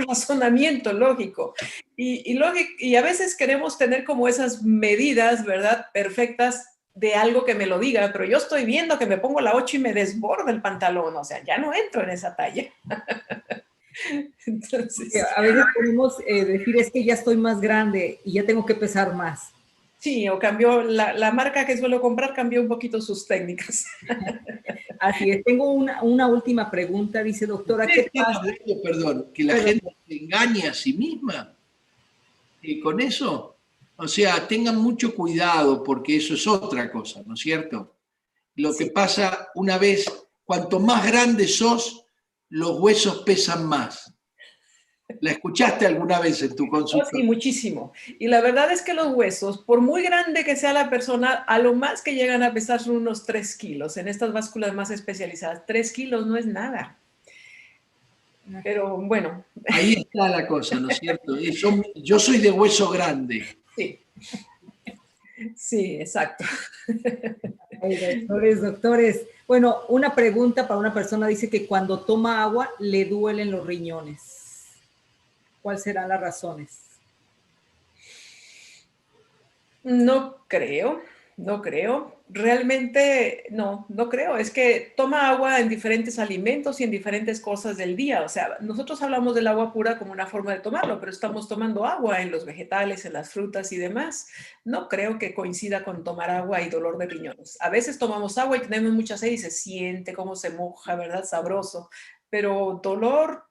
razonamiento lógico. Y a veces queremos tener como esas medidas, ¿verdad? Perfectas de algo que me lo diga, pero yo estoy viendo que me pongo la 8 y me desborda el pantalón, o sea, ya no entro en esa talla. Entonces, a veces podemos decir, es que ya estoy más grande y ya tengo que pesar más. sí, o cambió la marca que suelo comprar, cambió un poquito sus técnicas. Así es. Tengo una última pregunta, dice doctora. ¿Qué pasa? Perdón, que la gente se engañe a sí misma con eso. O sea, tengan mucho cuidado porque eso es otra cosa, ¿no es cierto? Lo que pasa una vez, cuanto más grande sos, los huesos pesan más. ¿La escuchaste alguna vez en tu consulta? Sí, muchísimo. Y la verdad es que los huesos, por muy grande que sea la persona, a lo más que llegan a pesar son unos 3 kilos. En estas básculas más especializadas, 3 kilos no es nada. Pero bueno. Ahí está la cosa, ¿no es cierto? Yo soy de hueso grande. Sí. Sí, exacto. Ay, doctores. Bueno, una pregunta para una persona dice que cuando toma agua le duelen los riñones. ¿Cuáles serán las razones? No creo. Realmente no creo. Es que toma agua en diferentes alimentos y en diferentes cosas del día. O sea, nosotros hablamos del agua pura como una forma de tomarlo, pero estamos tomando agua en los vegetales, en las frutas y demás. No creo que coincida con tomar agua y dolor de riñones. A veces tomamos agua y tenemos mucha sed y se siente como se moja, ¿verdad? Sabroso. Pero dolor,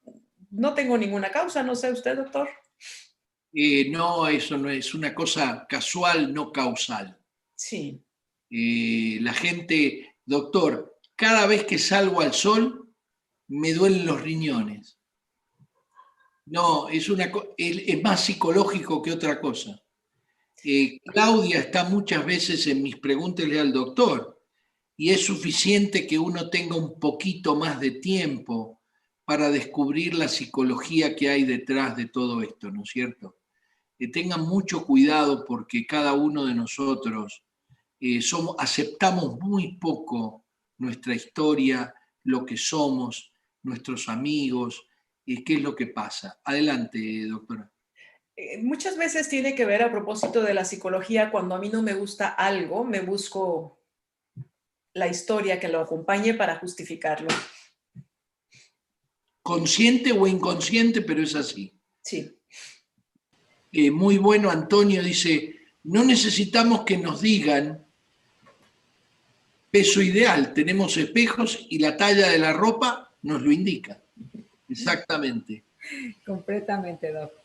no tengo ninguna causa. No sé usted, doctor. No, eso no es una cosa casual, no causal. Sí. La gente, doctor, cada vez que salgo al sol me duelen los riñones. No, es más psicológico que otra cosa. Claudia está muchas veces en mis preguntas al doctor y es suficiente que uno tenga un poquito más de tiempo para descubrir la psicología que hay detrás de todo esto, ¿no es cierto? Tengan mucho cuidado porque cada uno de nosotros aceptamos muy poco nuestra historia, lo que somos, nuestros amigos, qué es lo que pasa. Adelante, doctora. Muchas veces tiene que ver a propósito de la psicología, cuando a mí no me gusta algo, me busco la historia que lo acompañe para justificarlo. Consciente o inconsciente, pero es así. Sí. Muy bueno, Antonio dice, no necesitamos que nos digan peso ideal, tenemos espejos y la talla de la ropa nos lo indica. Exactamente. Completamente, doctor.